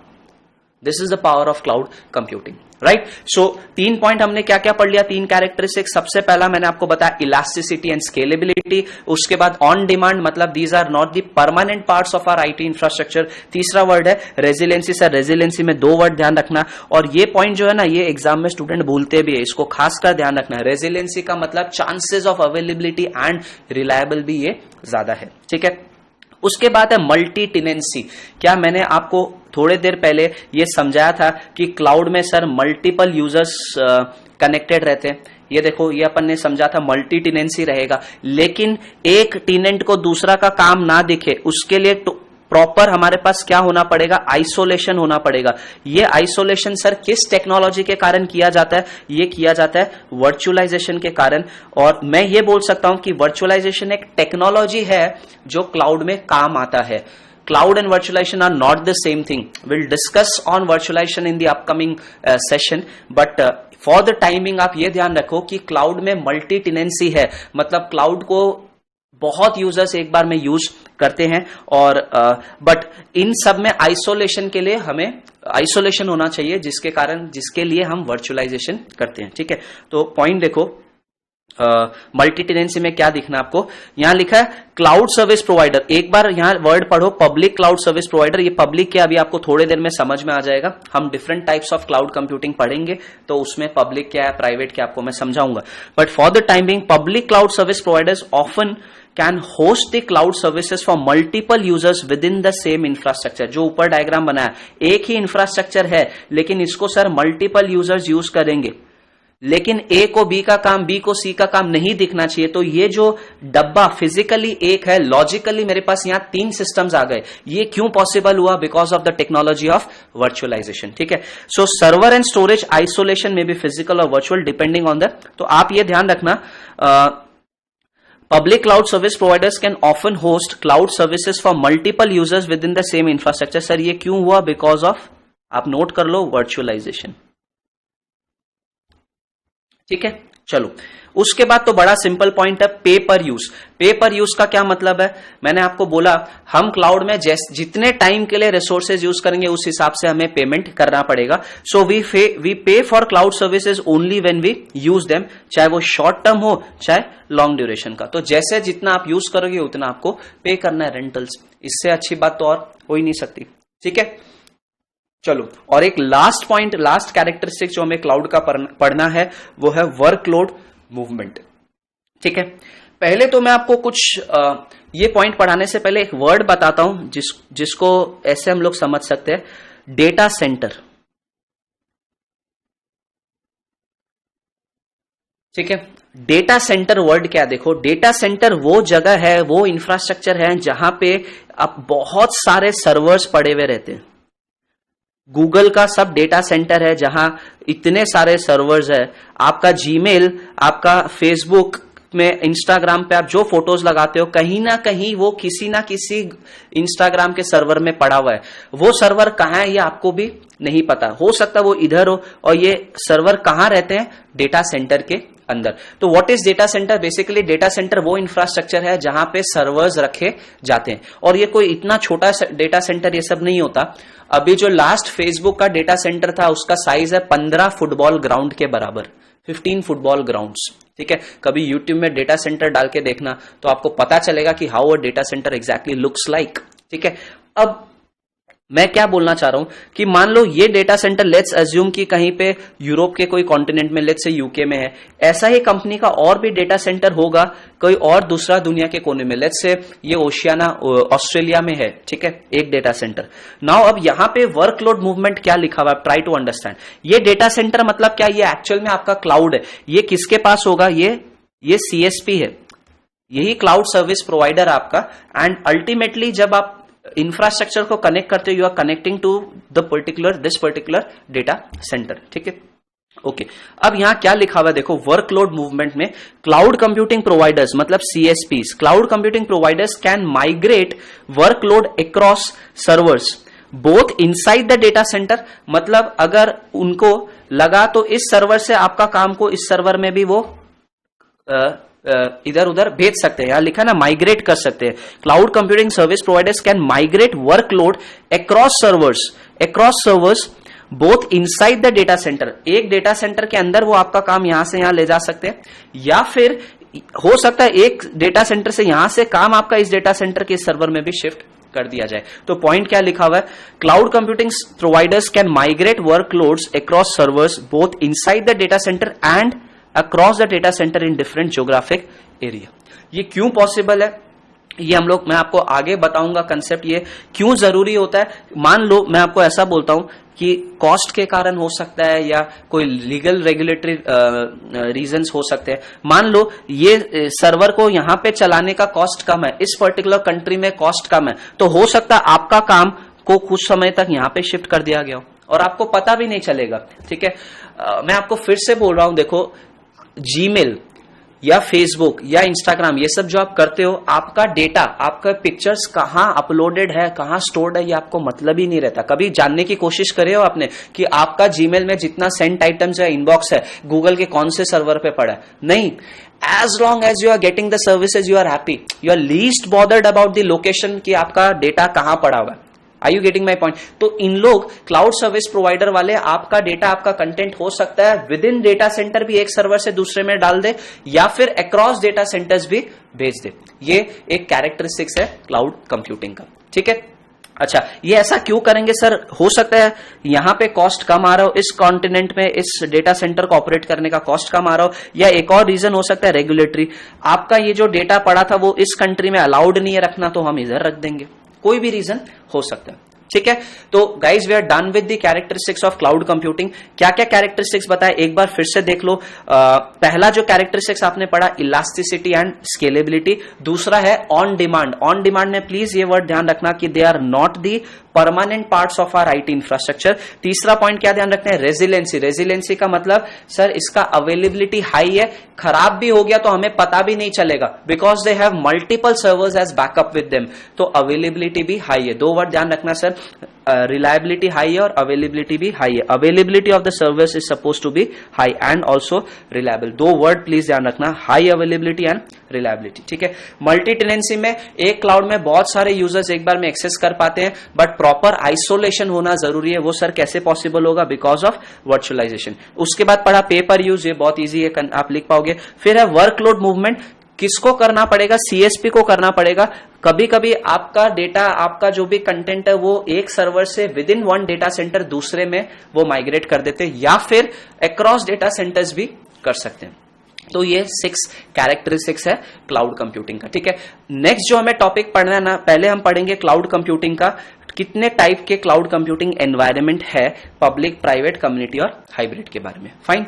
This is the power of cloud computing, right. So 3 point हमने क्या क्या पढ़ लिया, 3 कैरेक्टरिस्टिक्स। सबसे पहला मैंने आपको बताया इलास्टिसिटी एंड स्केलेबिलिटी, उसके बाद ऑन डिमांड, मतलब these are not the permanent parts of our IT infrastructure. तीसरा वर्ड है रेजिलेंसी। सर रेजिलेंसी में 2 वर्ड ध्यान रखना, और ये पॉइंट जो है ना, ये एग्जाम में स्टूडेंट भूलते भी है, इसको खासकर ध्यान रखना है। रेजिलेंसी का मतलब chances of availability and reliable भी ये ज्यादा है। ठीक है, उसके बाद है मल्टी टेनेंसी। क्या मैंने आपको थोड़े देर पहले ये समझाया था कि क्लाउड में सर मल्टीपल यूजर्स कनेक्टेड रहते हैं। ये देखो, ये अपन ने समझा था मल्टी टेनेंसी रहेगा, लेकिन एक टेनेंट को दूसरा का काम ना दिखे उसके लिए प्रॉपर हमारे पास क्या होना पड़ेगा, आइसोलेशन होना पड़ेगा। ये आइसोलेशन सर किस टेक्नोलॉजी के कारण किया जाता है? ये किया जाता है वर्चुअलाइजेशन के कारण। और मैं ये बोल सकता हूं कि वर्चुअलाइजेशन एक टेक्नोलॉजी है जो क्लाउड में काम आता है। Cloud and virtualization are not the same thing. We'll discuss on virtualization in the upcoming session. But for the timing आप ये ध्यान रखो कि क्लाउड में मल्टी टेनेंसी है, मतलब क्लाउड को बहुत यूजर्स एक बार में यूज करते हैं। और बट इन सब में आइसोलेशन के लिए हमें आइसोलेशन होना चाहिए, जिसके लिए हम वर्चुअलाइजेशन करते हैं। ठीक है, तो पॉइंट देखो, मल्टी टेनेंसी में क्या दिखना आपको, यहां लिखा है क्लाउड सर्विस प्रोवाइडर। एक बार यहां वर्ड पढ़ो, पब्लिक क्लाउड सर्विस प्रोवाइडर। ये पब्लिक क्या, अभी आपको थोड़े देर में समझ में आ जाएगा। हम different types of cloud computing पढ़ेंगे, तो उसमें पब्लिक क्या है, प्राइवेट क्या, आपको मैं समझाऊंगा। But for the time being, public cloud service providers often can host the cloud services for multiple users with in the same infrastructure. जो ऊपर डायग्राम बनाया, एक ही इंफ्रास्ट्रक्चर है, लेकिन इसको सर मल्टीपल यूजर्स यूज करेंगे, लेकिन ए को बी का काम, बी को सी का काम नहीं दिखना चाहिए। तो ये जो डब्बा फिजिकली एक है, लॉजिकली मेरे पास यहां 3 सिस्टम्स आ गए। ये क्यों पॉसिबल हुआ? Because of the technology of virtualization. ठीक है, so server and storage isolation में बी फिजिकल और वर्चुअल डिपेंडिंग ऑन द। तो आप ये ध्यान रखना, Public cloud service providers can often host cloud services for multiple users within the same infrastructure. Sir ये क्यों हुआ? बिकॉज ऑफ, आप नोट कर लो, वर्चुअलाइजेशन। ठीक है, चलो उसके बाद तो बड़ा सिंपल पॉइंट है, पे पर यूज। पे पर यूज का क्या मतलब है? मैंने आपको बोला हम क्लाउड में जितने टाइम के लिए रिसोर्सेज यूज करेंगे उस हिसाब से हमें पेमेंट करना पड़ेगा। So we pay for cloud services only when we use them, चाहे वो शॉर्ट टर्म हो चाहे लॉन्ग ड्यूरेशन का। तो जैसे जितना आप यूज करोगे उतना आपको पे करना है रेंटल्स। इससे अच्छी बात तो और हो ही नहीं सकती। ठीक है, चलो, और एक लास्ट पॉइंट, लास्ट कैरेक्टरिस्टिक जो हमें क्लाउड का पढ़ना है वो है वर्कलोड मूवमेंट। ठीक है, पहले तो मैं आपको कुछ ये पॉइंट पढ़ाने से पहले एक वर्ड बताता हूं जिसको ऐसे हम लोग समझ सकते हैं, डेटा सेंटर। ठीक है, डेटा सेंटर वर्ड क्या, देखो डेटा सेंटर वो जगह है, वो इंफ्रास्ट्रक्चर है जहां पे अब बहुत सारे सर्वर्स पड़े हुए रहते हैं। गूगल का सब डेटा सेंटर है जहां इतने सारे सर्वर्स है। आपका जीमेल, आपका फेसबुक में, इंस्टाग्राम पे आप जो फोटोज लगाते हो, कहीं ना कहीं वो किसी ना किसी इंस्टाग्राम के सर्वर में पड़ा हुआ है। वो सर्वर कहाँ है ये आपको भी नहीं पता, हो सकता है वो इधर हो। और ये सर्वर कहाँ रहते हैं? डेटा सेंटर के अंदर। तो what is data centre? Basically data centre वो इंफ्रास्ट्रक्चर है जहां पे सर्वर्स रखे जाते हैं। और ये कोई इतना छोटा डेटा सेंटर ये सब नहीं होता। अभी जो लास्ट फेसबुक का डेटा सेंटर था उसका साइज है 15 फुटबॉल ग्राउंड के बराबर, 15 फुटबॉल ग्राउंड्स। ठीक है, कभी यूट्यूब में डेटा सेंटर डाल के देखना तो आपको पता चलेगा कि how a data centre exactly looks like. ठीक है, अब मैं क्या बोलना चाह रहा हूं कि मान लो ये डेटा सेंटर, लेट्स अज्यूम कि कहीं पे यूरोप के कोई कॉन्टिनेंट में, लेट्स से यूके में है। ऐसा ही कंपनी का और भी डेटा सेंटर होगा कोई और दूसरा दुनिया के कोने में, लेट्स से ये ओशियाना ऑस्ट्रेलिया में है। ठीक है, एक डेटा सेंटर। नाउ अब यहां पे वर्कलोड मूवमेंट क्या लिखा हुआ है, ट्राई टू अंडरस्टैंड। ये डेटा सेंटर मतलब क्या? ये एक्चुअल में आपका क्लाउड है। ये किसके पास होगा? ये सीएसपी है, यही क्लाउड सर्विस प्रोवाइडर आपका। एंड अल्टीमेटली जब आप इंफ्रास्ट्रक्चर को कनेक्ट करते हो, you are connecting to this particular data centre. ठीक है, ओके। अब यहां क्या लिखा हुआ है देखो, वर्कलोड मूवमेंट में क्लाउड कंप्यूटिंग प्रोवाइडर्स मतलब CSPs, cloud computing providers can migrate workload across servers both inside the data center. मतलब अगर उनको लगा तो इस सर्वर से आपका काम को इस सर्वर में भी वो इधर उधर भेज सकते हैं। यहां लिखा ना, माइग्रेट कर सकते हैं। Cloud computing service providers can migrate workload across servers both inside the data centre. एक डेटा सेंटर के अंदर वो आपका काम यहां से यहां ले जा सकते हैं, या फिर हो सकता है एक डेटा सेंटर से यहां से काम आपका इस डेटा सेंटर के सर्वर में भी शिफ्ट कर दिया जाए। तो पॉइंट क्या लिखा हुआ है? Cloud computing providers can migrate workloads across servers both inside the data centre and across the data centre in different geographic area. ये क्यों पॉसिबल है? ये हम लोग, मैं आपको आगे बताऊंगा कंसेप्ट ये क्यों जरूरी होता है। मान लो मैं आपको ऐसा बोलता हूं कि कॉस्ट के कारण हो सकता है या कोई लीगल रेगुलेटरी रीजंस हो सकते हैं। मान लो ये सर्वर को यहां पे चलाने का कॉस्ट कम है, इस पर्टिकुलर कंट्री में कॉस्ट कम है, तो हो सकता है आपका काम को कुछ समय तक यहां पे शिफ्ट कर दिया गया हो और आपको पता भी नहीं चलेगा। ठीक है, मैं आपको फिर से बोल रहा हूं, देखो जीमेल या फेसबुक या इंस्टाग्राम, ये सब जो आप करते हो, आपका डेटा, आपका पिक्चर्स कहां अपलोडेड है, कहां स्टोर्ड है, ये आपको मतलब ही नहीं रहता। कभी जानने की कोशिश करे हो आपने कि आपका जीमेल में जितना सेंट आइटम्स है, इनबॉक्स है, गूगल के कौन से सर्वर पे पड़ा है? नहीं। As long as you are getting the services, you are happy, you are least bothered about the location कि आपका डेटा कहां पड़ा हुआ है। Are you getting my point? तो इन लोग क्लाउड सर्विस प्रोवाइडर वाले आपका डेटा, आपका कंटेंट हो सकता है विद इन डेटा सेंटर भी एक सर्वर से दूसरे में डाल दे या फिर अक्रॉस डेटा सेंटर्स भी भेज दे। ये एक कैरेक्टरिस्टिक्स है क्लाउड कंप्यूटिंग का। ठीक है, अच्छा ये ऐसा क्यों करेंगे सर? हो सकता है यहां पे कॉस्ट कम आ रहा हो, इस कॉन्टिनेंट में इस डेटा सेंटर को ऑपरेट करने का कॉस्ट कम आ रहा हो, या एक और रीजन हो सकता है रेगुलेटरी। आपका ये जो डेटा पड़ा था वो इस कंट्री में अलाउड नहीं है रखना, तो हम इधर रख देंगे। कोई भी रीजन हो सकता है। ठीक है, तो guys we are done with the characteristics of cloud computing. क्या क्या कैरेक्टरिस्टिक्स बताए एक बार फिर से देख लो। पहला जो कैरेक्टरिस्टिक्स आपने पढ़ा, इलास्टिसिटी एंड स्केलेबिलिटी। दूसरा है ऑन डिमांड। ऑन डिमांड में प्लीज ये वर्ड ध्यान रखना कि they are not the permanent parts of our IT infrastructure. तीसरा पॉइंट क्या ध्यान रखते हैं? रेजिलेंसी। रेजिलेंसी का मतलब सर इसका अवेलेबिलिटी हाई है, खराब भी हो गया तो हमें पता भी नहीं चलेगा, because they have multiple servers as backup with them, तो अवेलेबिलिटी भी हाई है। दो वर्ड ध्यान रखना सर, रिलायबिलिटी हाई है और अवेलेबिलिटी भी हाई है। Availability of the service is suppose to be high and also reliable. दो वर्ड प्लीज ध्यान रखना, हाई अवेलेबिलिटी एंड रिलायबिलिटी। ठीक है, मल्टी टेनेंसी में एक क्लाउड में बहुत सारे यूजर्स एक बार में एक्सेस कर पाते हैं, बट प्रॉपर आइसोलेशन होना जरूरी है। वो सर कैसे पॉसिबल होगा? Because of virtualization. उसके बाद पढ़ा पे पर यूज, ये बहुत ईजी है, आप लिख पाओगे। फिर है वर्कलोड मूवमेंट। किसको करना पड़ेगा? सीएसपी को करना पड़ेगा। कभी कभी आपका डेटा, आपका जो भी कंटेंट है वो एक सर्वर से with in one data centre दूसरे में वो माइग्रेट कर देते हैं, या फिर अक्रॉस डेटा सेंटर्स भी कर सकते हैं। तो ये 6 कैरेक्टरिस्टिक्स है क्लाउड कंप्यूटिंग का। ठीक है, नेक्स्ट जो हमें टॉपिक पढ़ना है ना, पहले हम पढ़ेंगे क्लाउड कंप्यूटिंग का कितने टाइप के क्लाउड कंप्यूटिंग एनवायरनमेंट है, पब्लिक, प्राइवेट, कम्युनिटी और हाइब्रिड के बारे में। फाइन।